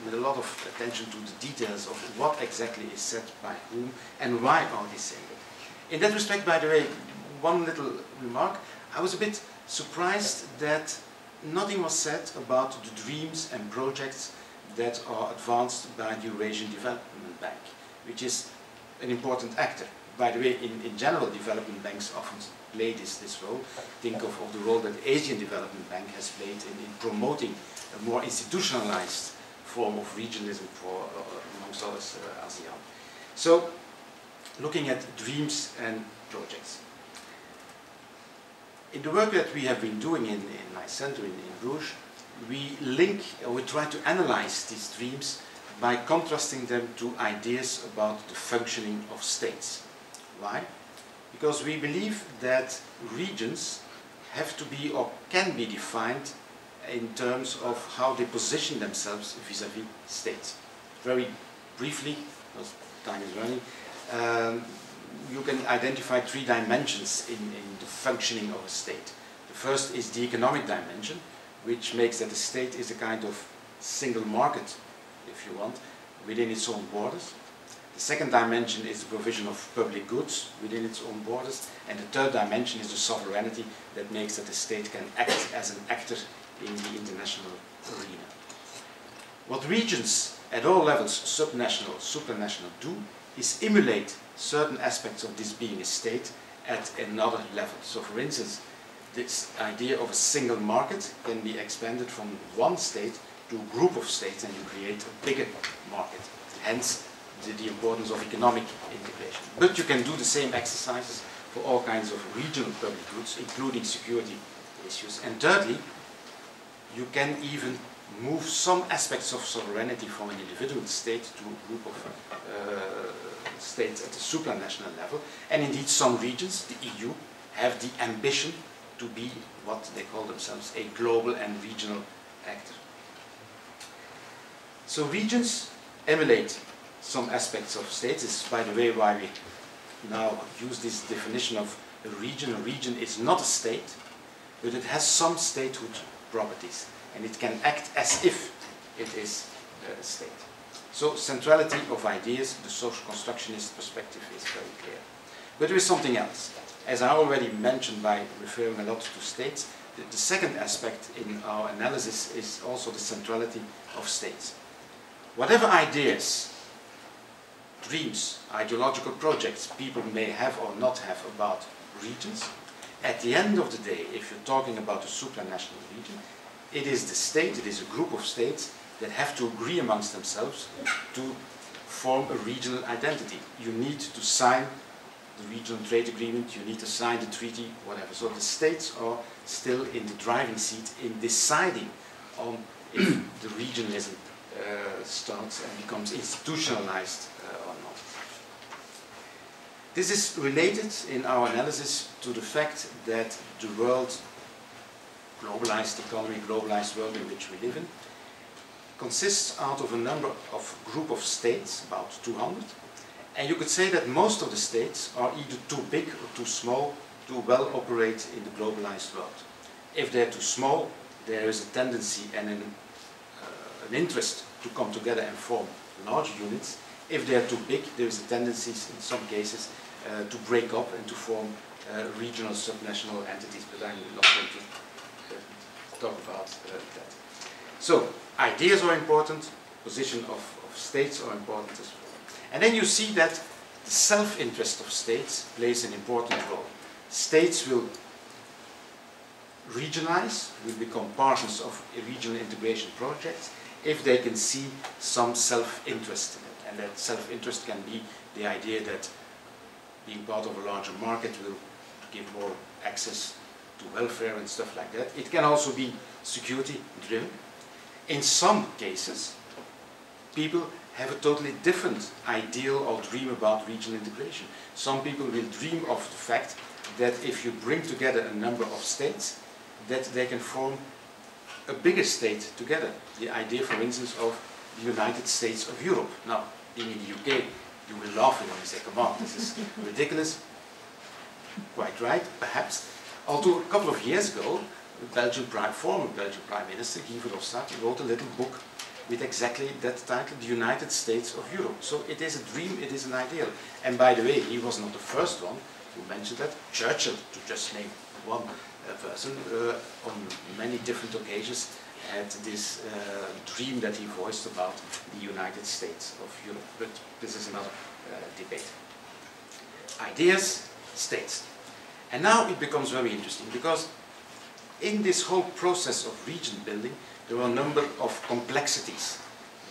with a lot of attention to the details of what exactly is said by whom and why are they saying it. In that respect, by the way, one little remark, I was a bit surprised that nothing was said about the dreams and projects that are advanced by the Eurasian Development Bank, which is an important actor. By the way, in general, development banks often play this role. Think of the role that the Asian Development Bank has played in promoting a more institutionalized form of regionalism for, amongst others, ASEAN. So, looking at dreams and projects. In the work that we have been doing in my center in Bruges, we try to analyze these dreams by contrasting them to ideas about the functioning of states. Why? Because we believe that regions have to be or can be defined in terms of how they position themselves vis-à-vis states. Very briefly, because time is running, you can identify three dimensions in the functioning of a state. The first is the economic dimension, which makes that the state is a kind of single market, if you want, within its own borders. The second dimension is the provision of public goods within its own borders, and the third dimension is the sovereignty that makes that the state can act as an actor in the international arena. What regions at all levels, subnational, supranational, do is emulate certain aspects of this being a state at another level. So for instance, this idea of a single market can be expanded from one state to a group of states, and you create a bigger market. Hence, the importance of economic integration. But you can do the same exercises for all kinds of regional public goods, including security issues. And thirdly, you can even move some aspects of sovereignty from an individual state to a group of states at the supranational level. And indeed, some regions, the EU, have the ambition to be what they call themselves, a global and regional actor. So regions emulate some aspects of states. This is, by the way, why we now use this definition of a region. A region is not a state, but it has some statehood properties, and it can act as if it is a state. So, centrality of ideas, the social constructionist perspective is very clear. But there is something else. As I already mentioned by referring a lot to states, the second aspect in our analysis is also the centrality of states. Whatever ideas, dreams, ideological projects people may have or not have about regions, at the end of the day, if you're talking about a supranational region, it is the state, it is a group of states that have to agree amongst themselves to form a regional identity. You need to sign the regional trade agreement, you need to sign the treaty, whatever. So the states are still in the driving seat in deciding on if the regionalism starts and becomes institutionalized or not. This is related in our analysis to the fact that the world, globalized economy, globalized world in which we live in, consists out of a number of group of states, about 200, and you could say that most of the states are either too big or too small to well operate in the globalized world. If they're too small, there is a tendency and an interest to come together and form large units. If they're too big, there is a tendency in some cases to break up and to form regional subnational entities, but I'm not going to talk about that. So, ideas are important, position of states are important as well. And then you see that the self-interest of states plays an important role. States will regionalize, will become partners of regional integration projects if they can see some self-interest in it. And that self-interest can be the idea that being part of a larger market will give more access to welfare and stuff like that. It can also be security-driven. In some cases, people have a totally different ideal or dream about regional integration. Some people will dream of the fact that if you bring together a number of states, that they can form a bigger state together. The idea, for instance, of the United States of Europe. Now, being in the UK, you will laugh when you say, come on, this is ridiculous. Quite right, perhaps. Although a couple of years ago, the former Belgian Prime Minister, Guy Verhofstadt, wrote a little book with exactly that title, The United States of Europe. So it is a dream, it is an ideal. And by the way, he was not the first one who mentioned that. Churchill, to just name one person, on many different occasions had this dream that he voiced about the United States of Europe. But this is another debate. Ideas, states. And now it becomes very interesting because in this whole process of region building, there are a number of complexities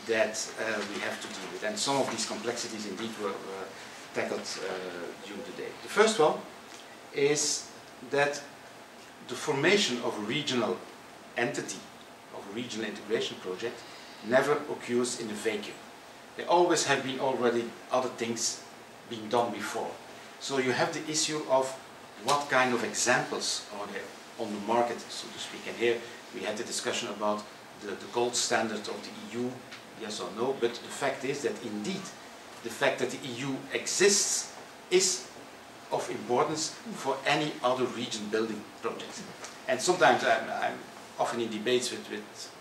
that we have to deal with. And some of these complexities indeed were tackled during the day. The first one is that the formation of a regional entity, of a regional integration project, never occurs in a vacuum. There always have been already other things being done before. So you have the issue of what kind of examples are there on the market, so to speak. And here we had the discussion about the gold standard of the EU, yes or no, but the fact is that indeed the fact that the EU exists is of importance for any other region building project. And sometimes I'm often in debates with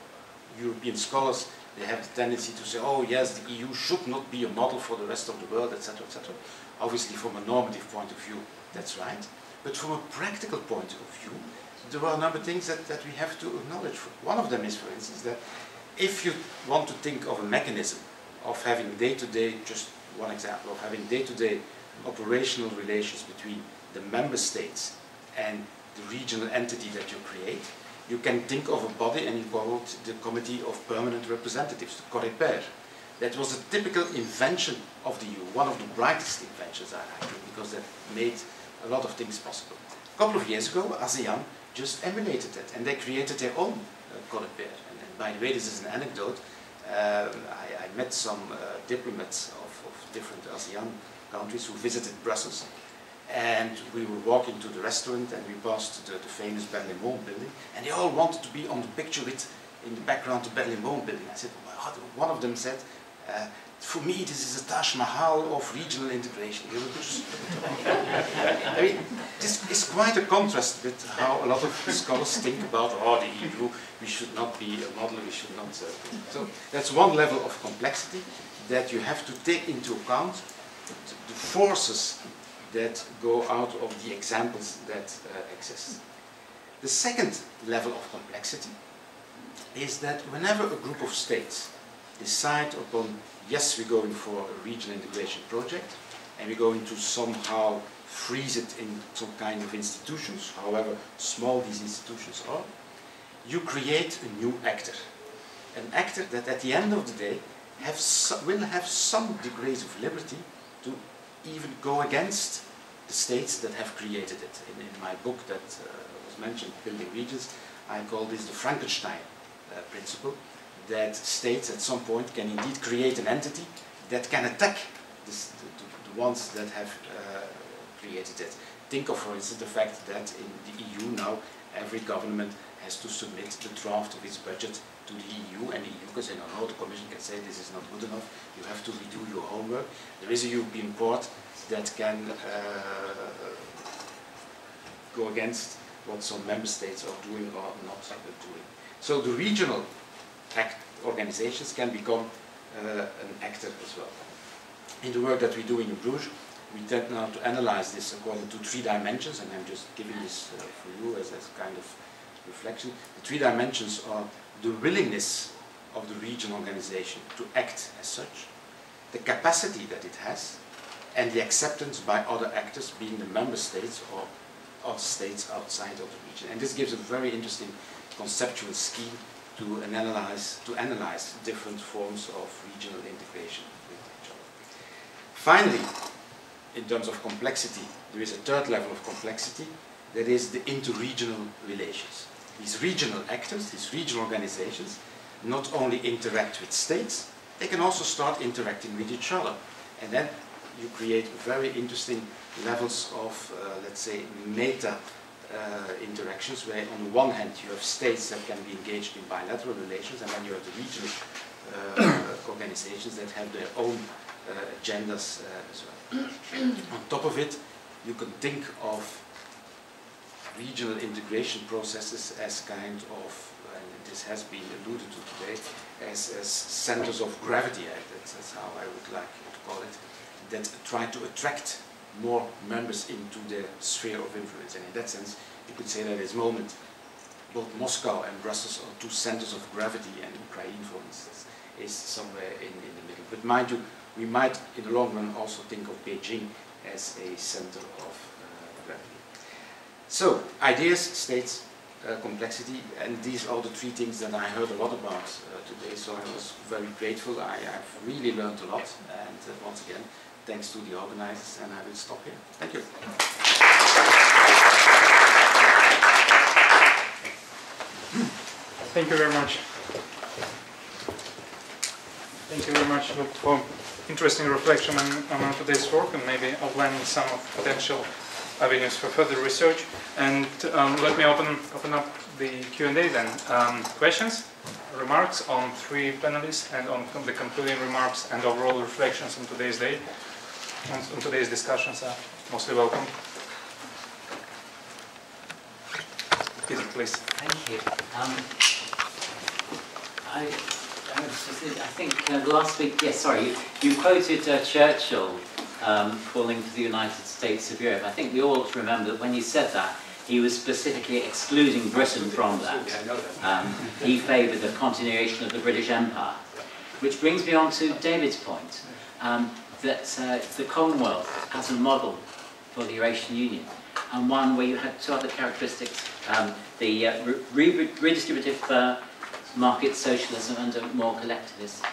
European scholars. They have the tendency to say, oh yes, the EU should not be a model for the rest of the world, etc., etc. Obviously from a normative point of view, that's right. But from a practical point of view, there are a number of things that we have to acknowledge. One of them is, for instance, that if you want to think of a mechanism of having day-to-day, just one example, of having day-to-day operational relations between the member states and the regional entity that you create, you can think of a body and you call it the Committee of Permanent Representatives, the COREPER. That was a typical invention of the EU, one of the brightest inventions, I think, because that made a lot of things possible. A couple of years ago, ASEAN just emulated that, and they created their own COREPER. And by the way, this is an anecdote. I met some diplomats of different ASEAN countries who visited Brussels, and we were walking to the restaurant and we passed the famous Berlin Wall building, and they all wanted to be on the picture with, in the background, the Berlin Wall building. I said, well, one of them said, for me this is a Taj Mahal of regional integration. I mean, this is quite a contrast with how a lot of scholars think about, oh, the EU, we should not be a model, we should not. So that's one level of complexity that you have to take into account, the forces that go out of the examples that exist. The second level of complexity is that whenever a group of states decide upon, yes, we're going for a regional integration project, and we're going to somehow freeze it in some kind of institutions, however small these institutions are, you create a new actor. An actor that at the end of the day will have some degrees of liberty to even go against the states that have created it. In my book that was mentioned, Building Regions, I call this the Frankenstein principle, that states at some point can indeed create an entity that can attack the ones that have created it. Think of, for instance, the fact that in the EU now every government has to submit the draft of its budget to the EU, and the EU can say, no, the Commission can say this is not good enough, you have to redo your homework. There is a European court that can go against what some member states are doing or not doing. So the regional organizations can become an actor as well. In the work that we're doing in Bruges, we tend now to analyze this according to 3 dimensions, and I'm just giving this for you as kind of reflection. The 3 dimensions are the willingness of the regional organization to act as such, the capacity that it has, and the acceptance by other actors, being the member states or states outside of the region. And this gives a very interesting conceptual scheme to analyze different forms of regional integration with each other. Finally, in terms of complexity, there is a third level of complexity, that is the interregional relations. These regional actors, these regional organizations, not only interact with states, they can also start interacting with each other. And then you create very interesting levels of, let's say, meta interactions, where on the one hand you have states that can be engaged in bilateral relations, and then you have the regional organizations that have their own agendas as well. On top of it, you can think of regional integration processes as kind of, and this has been alluded to today, as centers of gravity. That's how I would like to call it, that try to attract more members into their sphere of influence. And in that sense, you could say that at this moment, both Moscow and Brussels are 2 centers of gravity, and Ukraine, for instance, is somewhere in the middle. But mind you, we might, in the long run, also think of Beijing as a center of gravity. So, ideas, states, complexity, and these are the 3 things that I heard a lot about today, so I was very grateful. I've really learned a lot, and once again, thanks to the organizers, and I will stop here. Thank you. Thank you very much. Thank you very much for interesting reflection on today's work, and maybe outlining some of potential avenues for further research. And let me open up the Q&A then. Questions, remarks on 3 panelists, and on the concluding remarks and overall reflections on today's day, on today's discussions are mostly welcome. Peter, please. Thank you. I think last week, yes, sorry, you quoted Churchill calling for the United States of Europe. I think we all remember that when he said that, he was specifically excluding Britain from that. He favoured the continuation of the British Empire. Which brings me on to David's point, that the Commonwealth as a model for the Eurasian Union, and one where you had 2 other characteristics, the redistributive market socialism and a more collectivist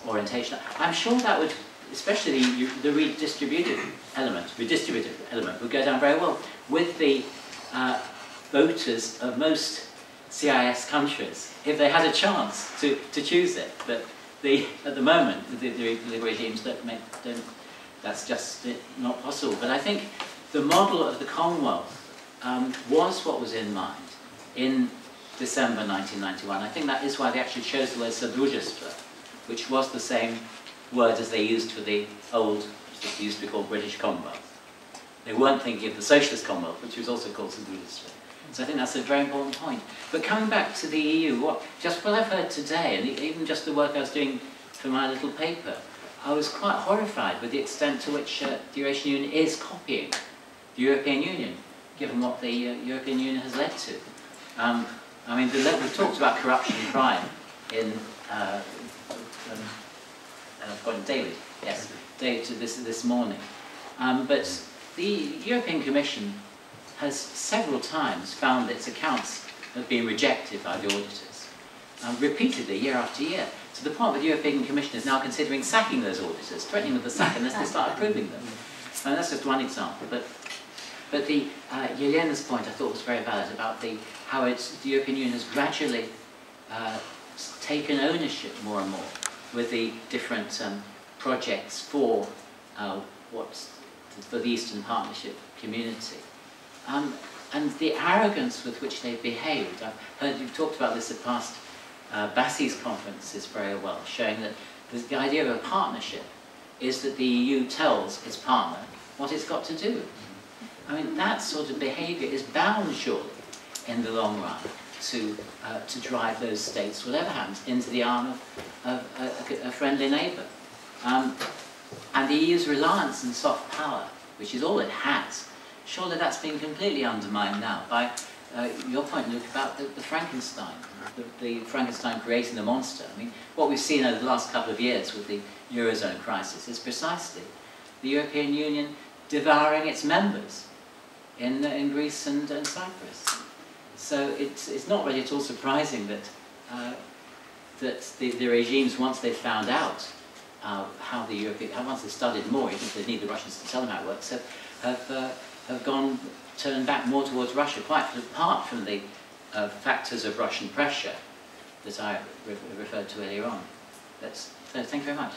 orientation. I'm sure that would, especially the redistributive element would go down very well with the voters of most CIS countries, if they had a chance to choose it. But at the moment, the regimes that's just not possible. But I think the model of the Commonwealth was what was in mind in December 1991. I think that is why they actually chose the word Sodrajstvo, which was the same word as they used for the old, which used to be called British Commonwealth. They weren't thinking of the Socialist Commonwealth, which was also called Sodrajstvo. So I think that's a very important point. But coming back to the EU, just what I've heard today, and even just the work I was doing for my little paper, I was quite horrified with the extent to which the Eurasian Union is copying the European Union, given what the European Union has led to. I mean, we talked about corruption and crime in, I've got David, yes, David this morning. But the European Commission has several times found that its accounts have been rejected by the auditors, repeatedly, year after year, to the point that the European Commission is now considering sacking those auditors, threatening with the sack unless they start approving them. And that's just one example. But the Yelena's point I thought was very valid about how the European Union has gradually taken ownership more and more with the different projects for the Eastern Partnership community. And the arrogance with which they've behaved. I've heard you talked about this at past Bassi's conferences very well, showing that the idea of a partnership is that the EU tells its partner what it's got to do. I mean, that sort of behaviour is bound, surely, in the long run, to drive those states, whatever happens, into the arm of a friendly neighbour. And the EU's reliance on soft power, which is all it has, surely that's been completely undermined now by your point, Luke, about the Frankenstein, the Frankenstein creating the monster. I mean, what we've seen over the last couple of years with the Eurozone crisis is precisely the European Union devouring its members in Greece and Cyprus. So it's not really at all surprising that the regimes, once they've found out once they've studied more, even if they need the Russians to tell them how it works, have turned back more towards Russia, quite apart from the factors of Russian pressure that I referred to earlier on. So thank you very much.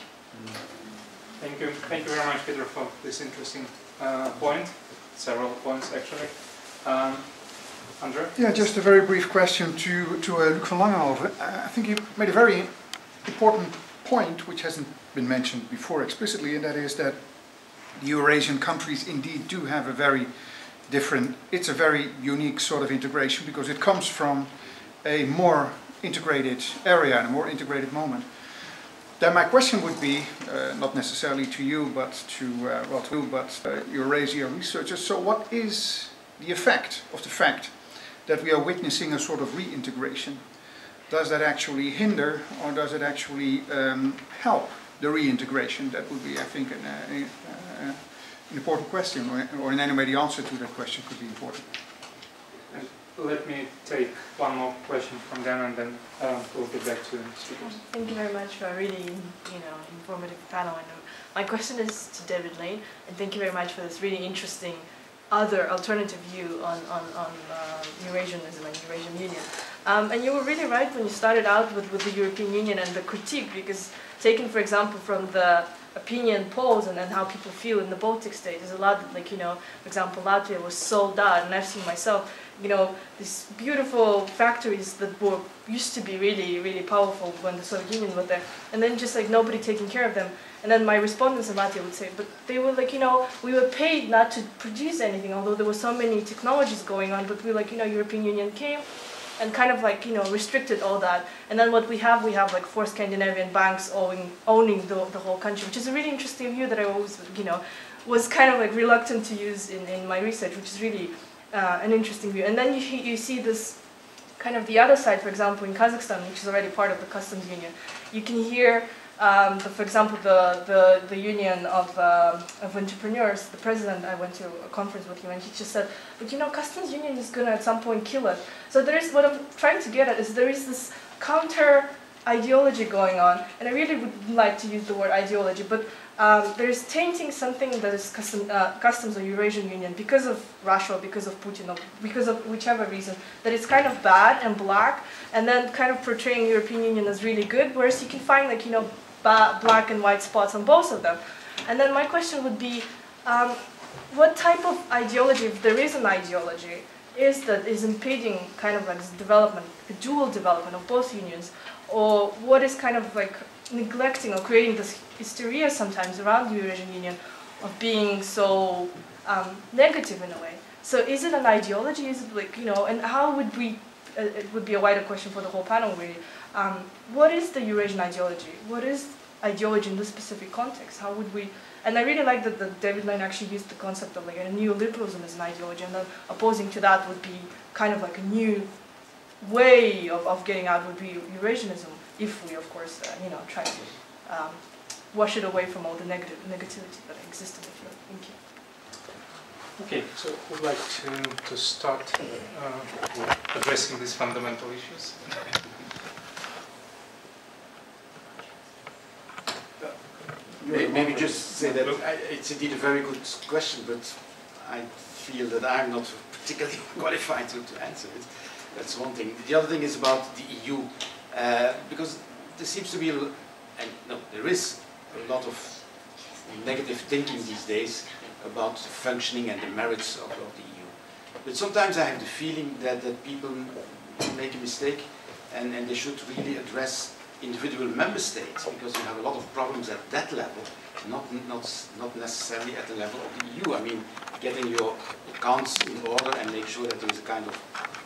Thank you very much, Peter, for this interesting point. Several points, actually. Andrew? Yeah, just a very brief question to Luc van Langenhove. I think you made a very important point, which hasn't been mentioned before explicitly, and that is that the Eurasian countries indeed do have a very different, it's a very unique sort of integration because it comes from a more integrated area and a more integrated moment. Then my question would be, not necessarily to you, but to Eurasia researchers. So what is the effect of the fact that we are witnessing a sort of reintegration? Does that actually hinder, or does it actually help the reintegration? That would be, I think, an important question, or in any way the answer to that question could be important. And let me take one more question from them, and then we'll get back to speakers. Thank you very much for a really, informative panel. And my question is to David Lane, and thank you very much for this really interesting other alternative view on Eurasianism and Eurasian Union. And you were really right when you started out with the European Union and the critique, because taken, for example, from the opinion polls and then how people feel in the Baltic states, there's a lot that, for example, Latvia was sold out, and I've seen myself, these beautiful factories that used to be really, really powerful when the Soviet Union was there, and then just nobody taking care of them. And then my respondents in Latvia would say, but they were we were paid not to produce anything, although there were so many technologies going on, but we European Union came and kind of restricted all that. And then what we have 4 Scandinavian banks owning the whole country, which is a really interesting view that I always, was kind of reluctant to use in my research, which is really an interesting view. And then you see this kind of the other side, for example, in Kazakhstan, which is already part of the customs union. You can hear, for example, the union of entrepreneurs, the president, I went to a conference with him, and he just said, but customs union is going to at some point kill us. So there is, what I'm trying to get at is there is this counter ideology going on, and I really would like to use the word ideology, but there is tainting something that is customs or Eurasian Union because of Russia, or because of Putin, or because of whichever reason, that it's kind of bad and black, and then kind of portraying European Union as really good, whereas you can find black and white spots on both of them. And then my question would be, what type of ideology, if there is an ideology, is impeding kind of this development, the dual development of both unions, or what is kind of neglecting or creating this hysteria sometimes around the Eurasian Union of being so negative in a way? So is it an ideology? Is it and how would we, it would be a wider question for the whole panel really, what is the Eurasian ideology? What is ideology in this specific context? How would we, and I really like that David Lane actually used the concept of a neoliberalism as an ideology, and then opposing to that would be kind of a new way of getting out would be Eurasianism, if we, of course, try to wash it away from all the negativity that exists in the field. Thank you. Okay, so would like to start addressing these fundamental issues. Maybe just say that it's indeed a very good question, but I feel that I'm not particularly qualified to answer it. That's one thing. The other thing is about the EU, because there seems to be, there is a lot of negative thinking these days about the functioning and the merits of the EU. But sometimes I have the feeling that people make a mistake and they should really address individual member states, because you have a lot of problems at that level, not necessarily at the level of the EU. I mean, getting your accounts in order and make sure that there is a kind of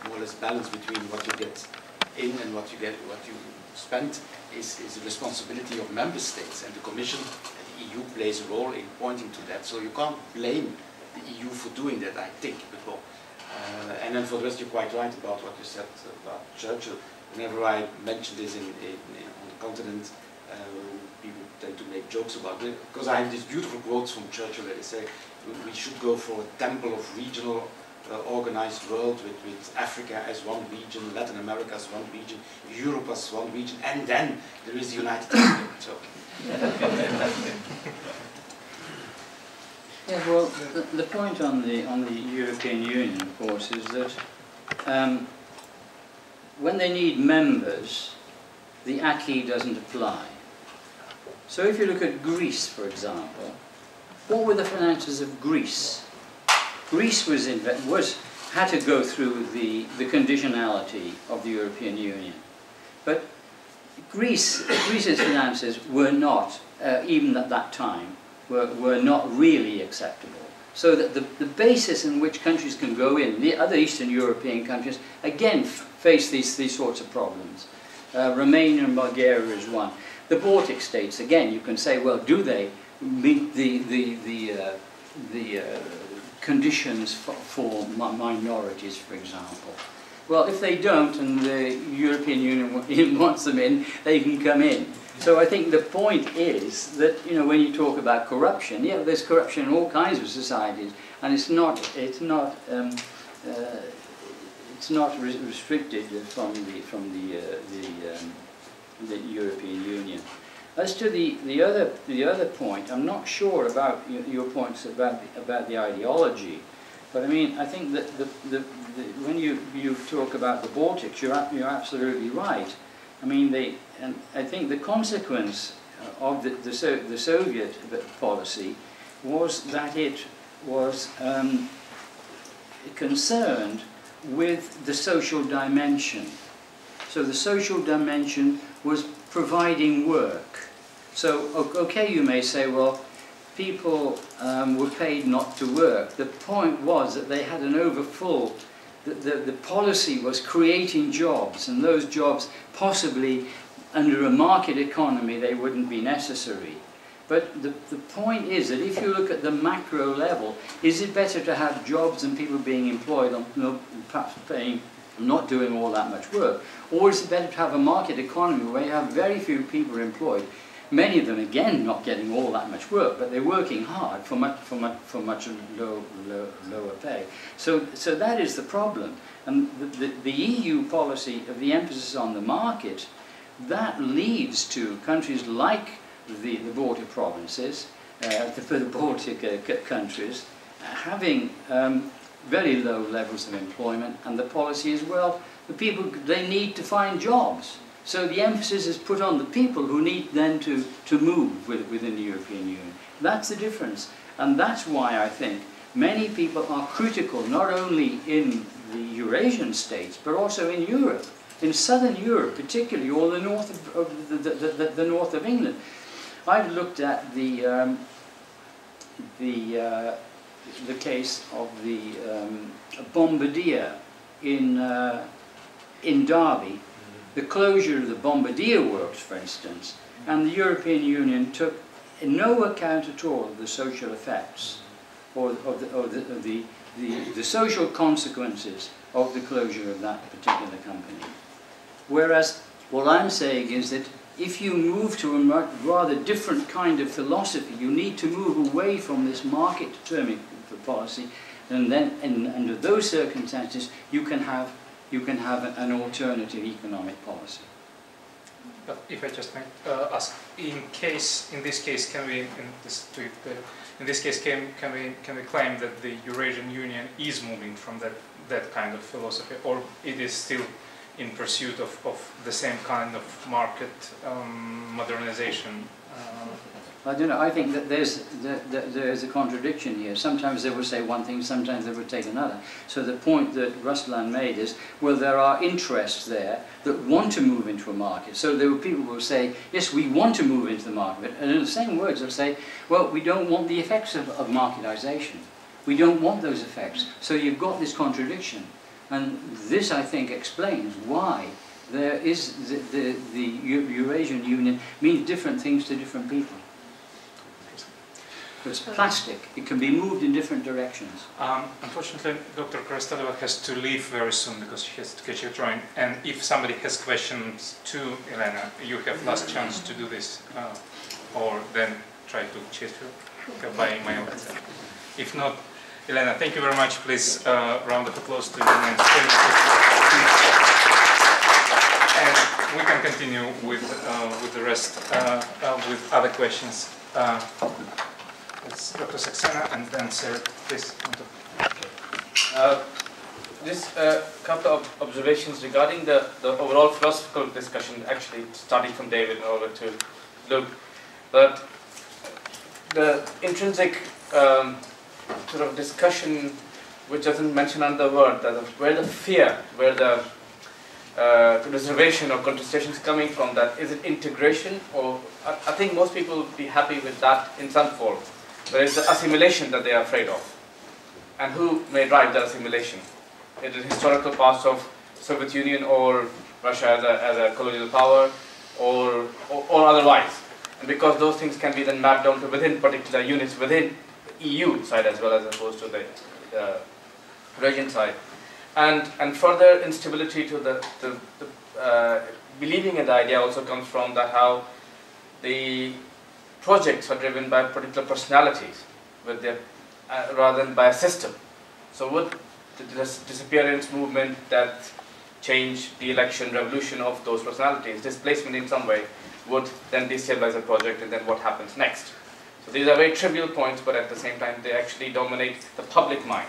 more or less balance between what you get in and what you spend is the responsibility of member states, and the Commission and the EU plays a role in pointing to that. So you can't blame the EU for doing that, I think. But well, and then for the rest, you're quite right about what you said about Churchill. Whenever I mention this on the continent, people tend to make jokes about it, because I have these beautiful quotes from Churchill where they say we should go for a temple of regional organized world with Africa as one region, Latin America as one region, Europe as one region, and then there is the United Kingdom. So. Yeah, well, the point on the European Union, of course, is that when they need members, the acquis doesn't apply. So if you look at Greece, for example, what were the finances of Greece? Greece had to go through the conditionality of the European Union. But Greece's finances were not, even at that time, were not really acceptable. So that the basis in which countries can go in, the other Eastern European countries, again face these sorts of problems. Romania and Bulgaria is one. The Baltic states, again, you can say, well, do they meet the conditions for minorities, for example? Well, if they don't, and the European Union wants them in, they can come in. So I think the point is that, when you talk about corruption, yeah, there's corruption in all kinds of societies, and it's not restricted from the European Union. As to the other point, I'm not sure about your points about the ideology, but I mean, I think that when you talk about the Baltics, you're absolutely right. I mean, and I think the consequence of the Soviet policy was that it was concerned with the social dimension. So the social dimension was providing work. So, okay, you may say, well, people were paid not to work. The point was that they had an overfull, the policy was creating jobs, and those jobs possibly under a market economy they wouldn't be necessary. But the point is that if you look at the macro level, is it better to have jobs and people being employed on perhaps paying, not doing all that much work, or is it better to have a market economy where you have very few people employed, many of them again not getting all that much work, but they're working hard for much lower pay. So that is the problem, and the EU policy of the emphasis on the market, that leads to countries like the Baltic provinces, for the Baltic countries, having very low levels of employment, and the policy is, well, the people, they need to find jobs. So the emphasis is put on the people who need then to move within the European Union. That's the difference, and that's why I think many people are critical, not only in the Eurasian states, but also in Europe, in southern Europe particularly, or the north of the north of England. I've looked at the case of the Bombardier in Derby, the closure of the Bombardier works, for instance, and the European Union took no account at all of the social effects. or of the social consequences of the closure of that particular company. Whereas what I'm saying is that if you move to a rather different kind of philosophy, you need to move away from this market-determined policy, and then under those circumstances you can have an alternative economic policy. But if I just may ask, in this case, can we claim that the Eurasian Union is moving from that kind of philosophy, or it is still in pursuit of the same kind of market modernization? I don't know. I think that there's a contradiction here. Sometimes they will say one thing, sometimes they will take another. So the point that Ruslan made is, well, there are interests there that want to move into a market. So there were people who will say, yes, we want to move into the market. And in the same words, they'll say, well, we don't want the effects of marketization. We don't want those effects. So you've got this contradiction. And this, I think, explains why there is the Eurasian Union means different things to different people. It's plastic. It can be moved in different directions. Unfortunately, Dr. Krasteleva has to leave very soon because she has to catch a train. And if somebody has questions to Elena, you have last chance to do this, or then try to chase her by email. If not, Elena, thank you very much. Please, round of applause to Elena. And we can continue with the rest, with other questions. It's Dr. Saxena and then Sarah, please. Just a couple of observations regarding the overall philosophical discussion, actually starting from David in order to look that the intrinsic sort of discussion which doesn't mention another word, that where the fear, where the reservation or contestation is coming from, that is it integration, or I think most people would be happy with that in some form. There is the assimilation that they are afraid of. And who may drive that assimilation? Is it historical past of Soviet Union or Russia as a colonial power, or otherwise? And because those things can be then mapped down to within particular units within the EU side as well as opposed to the Eurasian side. And further instability to the believing in the idea also comes from that how the projects are driven by particular personalities with their, rather than by a system. So would the disappearance movement that change the election revolution of those personalities, displacement in some way, would then destabilize a project, and then what happens next? So these are very trivial points, but at the same time they actually dominate the public mind.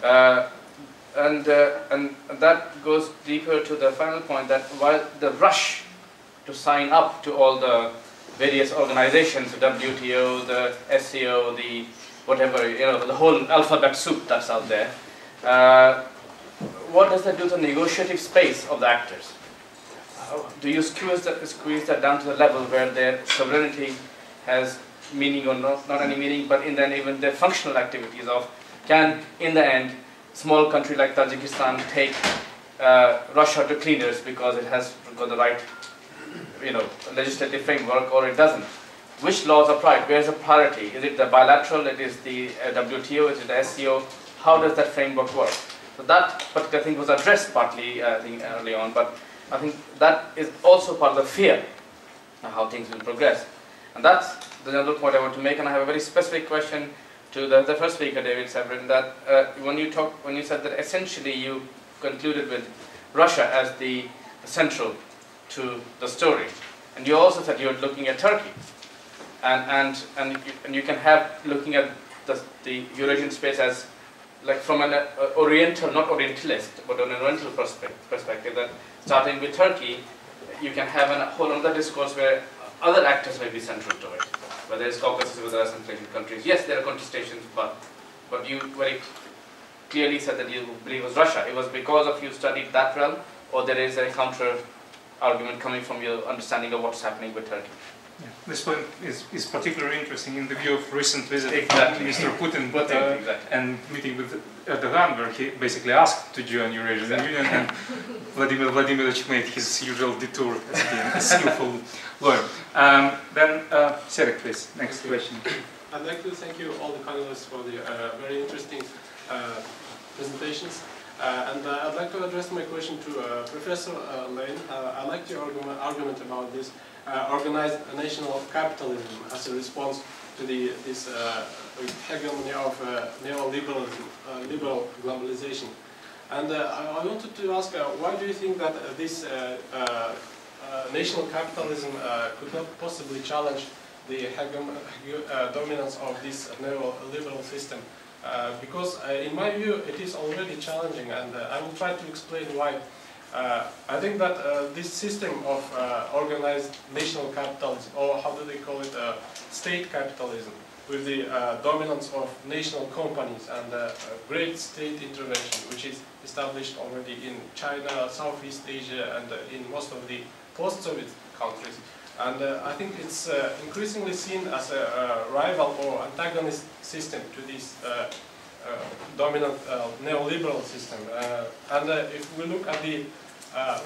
And that goes deeper to the final point, that while the rush to sign up to all the various organizations, the WTO, the SCO, the whatever, the whole alphabet soup that's out there, what does that do to the negotiative space of the actors? Do you squeeze that down to the level where their sovereignty has meaning or not any meaning, but in then even their functional activities of, can in the end small country like Tajikistan take Russia to cleaners because it has got the right legislative framework, or it doesn't? Which laws apply? Where's the priority? Is it the bilateral? It is the WTO? Is it the SCO? How does that framework work? So that particular thing was addressed partly, I think, early on, but I think that is also part of the fear of how things will progress. And that's the general point I want to make, and I have a very specific question to the first speaker, David Svarin, that when you said that essentially you concluded with Russia as the central to the story, and you also said you're looking at Turkey, and you can have looking at the Eurasian space as like from an Oriental, not Orientalist, but an Oriental perspective, that starting with Turkey, you can have a whole other discourse where other actors may be central to it, whether it's Caucasus with other Central Asian countries. Yes, there are contestations, but you very clearly said that you believe it was Russia. It was because of you studied that realm, or there is a counter argument coming from your understanding of what's happening with Turkey? Yeah. This point is particularly interesting in the view of recent visit of Mr. Putin and meeting with Erdogan, where he basically asked to join Eurasian Union, and Vladimir Vladimirovich made his usual detour as being a skillful lawyer. Then, Serek, please, next question. I'd like to thank you, all the panelists, for the very interesting presentations. And I'd like to address my question to Professor Lane. I like your argument about this organized national capitalism as a response to this hegemony of neoliberalism, liberal globalization. And I wanted to ask, why do you think that this national capitalism could not possibly challenge the dominance of this neoliberal system? Because in my view it is already challenging, and I will try to explain why. I think that this system of organized national capitalism, or how do they call it, state capitalism, with the dominance of national companies and great state intervention, which is established already in China, Southeast Asia, and in most of the post-Soviet countries. And I think it's increasingly seen as a rival or antagonist system to this dominant neoliberal system. And if we look at the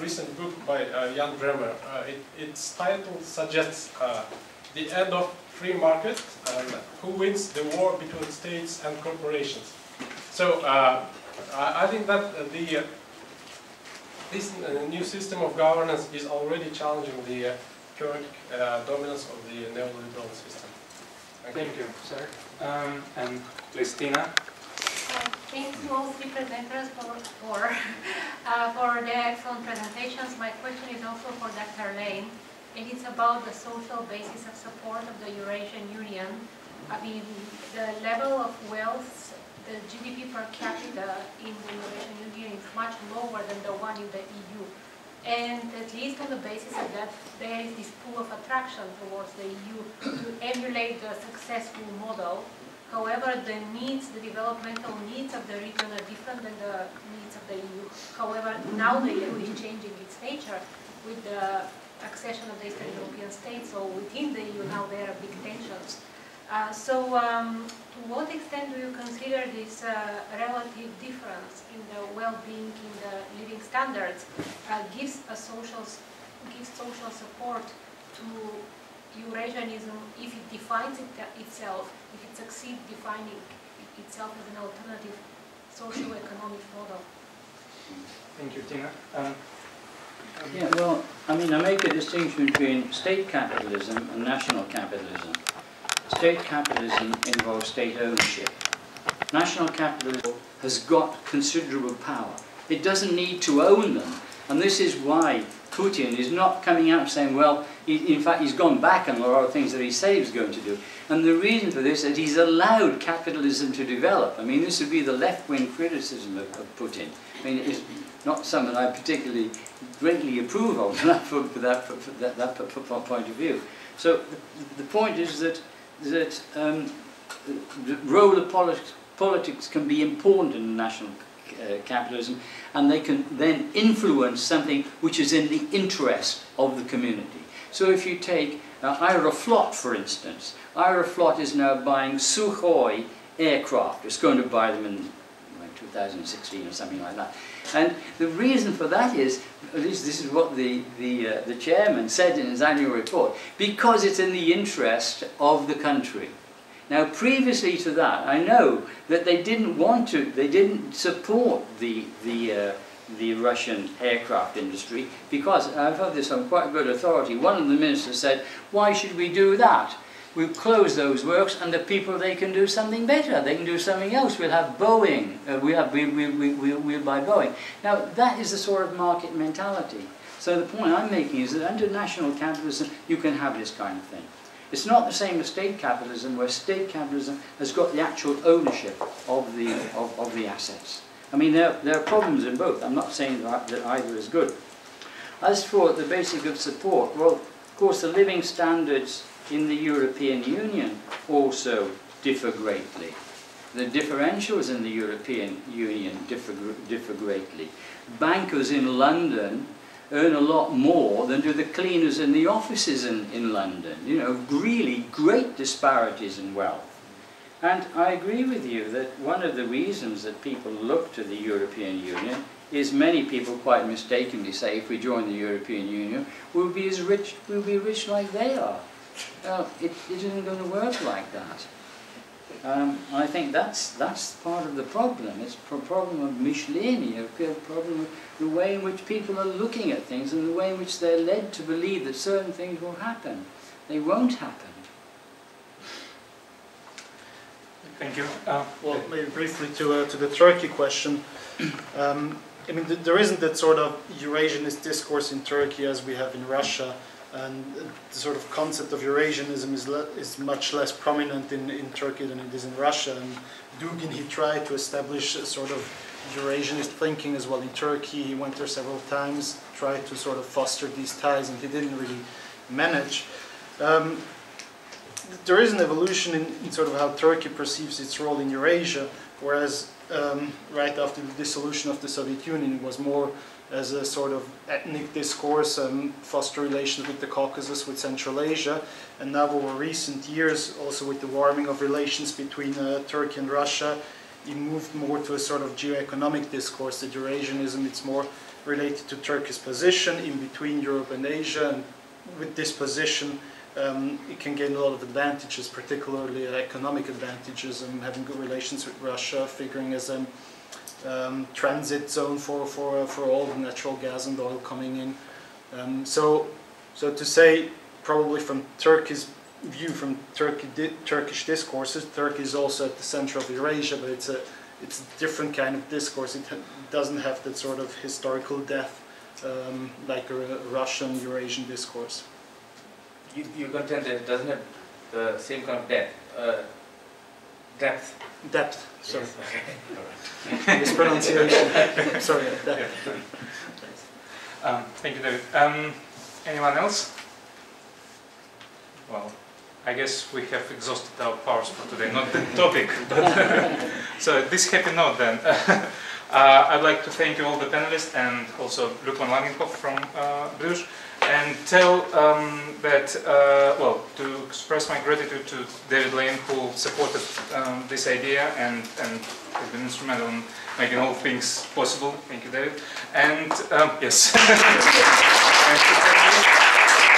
recent book by Jan Bremer, its title suggests the end of free market and who wins the war between states and corporations. So I think that this new system of governance is already challenging the current dominance of the neoliberal system. Thank you, sir. And please, Tina. Thanks to all three presenters for their excellent presentations. My question is also for Dr. Lane, and it's about the social basis of support of the Eurasian Union. I mean, the level of wealth, the GDP per capita in the Eurasian Union is much lower than the one in the EU. And at least on the basis of that, there is this pull of attraction towards the EU to emulate the successful model. However, the needs, the developmental needs of the region are different than the needs of the EU. However, now the EU is changing its nature with the accession of the Eastern European states, so within the EU now there are big tensions. To what extent do you consider this relative difference in the well-being, in the living standards, gives social support to Eurasianism if it defines itself, if it succeeds defining itself as an alternative socio-economic model? Thank you, Tina. Yeah, well, I mean, I make a distinction between state capitalism and national capitalism. State capitalism involves state ownership. National capitalism has got considerable power. It doesn't need to own them. And this is why Putin is not coming out saying, well, in fact, he's gone back on a lot of things that he said he was going to do. And the reason for this is that he's allowed capitalism to develop. I mean, this would be the left-wing criticism of Putin. I mean, it's not something I particularly greatly approve of from that point of view. So the point is that the role of politics can be important in national capitalism, and they can then influence something which is in the interest of the community. So if you take Aeroflot, for instance, Aeroflot is now buying Sukhoi aircraft. It's going to buy them in 2016 or something like that. And the reason for that is, at least this is what the chairman said in his annual report, because it's in the interest of the country. Now, previously to that, I know that they didn't want to, they didn't support the Russian aircraft industry, because I've heard this on quite good authority. One of the ministers said, why should we do that? We'll close those works, and the people, they can do something better. They can do something else. We'll have Boeing. We'll buy Boeing. Now, that is the sort of market mentality. So the point I'm making is that under national capitalism, you can have this kind of thing. It's not the same as state capitalism, where state capitalism has got the actual ownership of the assets. I mean, there are problems in both. I'm not saying that either is good. As for the basic of support, well, of course, the living standards in the European Union also differ greatly. The differentials in the European Union differ greatly. Bankers in London earn a lot more than do the cleaners in the offices in London. You know, really great disparities in wealth. And I agree with you that one of the reasons that people look to the European Union is many people quite mistakenly say, if we join the European Union, we'll be rich like they are. It isn't going to work like that. I think that's part of the problem. It's a problem of Michelini, a problem of the way in which people are looking at things and the way in which they're led to believe that certain things will happen. They won't happen. Thank you. Well, maybe briefly to the Turkey question. I mean, there isn't that sort of Eurasianist discourse in Turkey as we have in Russia, and the sort of concept of Eurasianism is much less prominent in Turkey than it is in Russia. And Dugin, he tried to establish a sort of Eurasianist thinking as well in Turkey. He went there several times, tried to sort of foster these ties, and he didn't really manage. There is an evolution in sort of how Turkey perceives its role in Eurasia, whereas right after the dissolution of the Soviet Union, it was more as a sort of ethnic discourse, foster relations with the Caucasus, with Central Asia, and now over recent years, also with the warming of relations between Turkey and Russia, it moved more to a sort of geo-economic discourse. That Eurasianism, it's more related to Turkey's position in between Europe and Asia, and with this position, it can gain a lot of advantages, particularly economic advantages, and having good relations with Russia, figuring as a transit zone for all the natural gas and oil coming in. So to say, probably from Turkey's view, from Turkish discourses, Turkey is also at the center of Eurasia, but it's a different kind of discourse. It doesn't have that sort of historical depth like a Russian Eurasian discourse. You contend that it doesn't have the same kind of depth. Depth. Sorry. Yes, okay. Mispronunciation. Sorry. Depth. Thank you, David. Anyone else? Well, I guess we have exhausted our powers for today, not the topic. But so this happy note then. I'd like to thank you all the panelists and also Langenhove from Bruges, and tell that, well, to express my gratitude to David Lane, who supported this idea and has been instrumental in making all things possible. Thank you, David. And yes.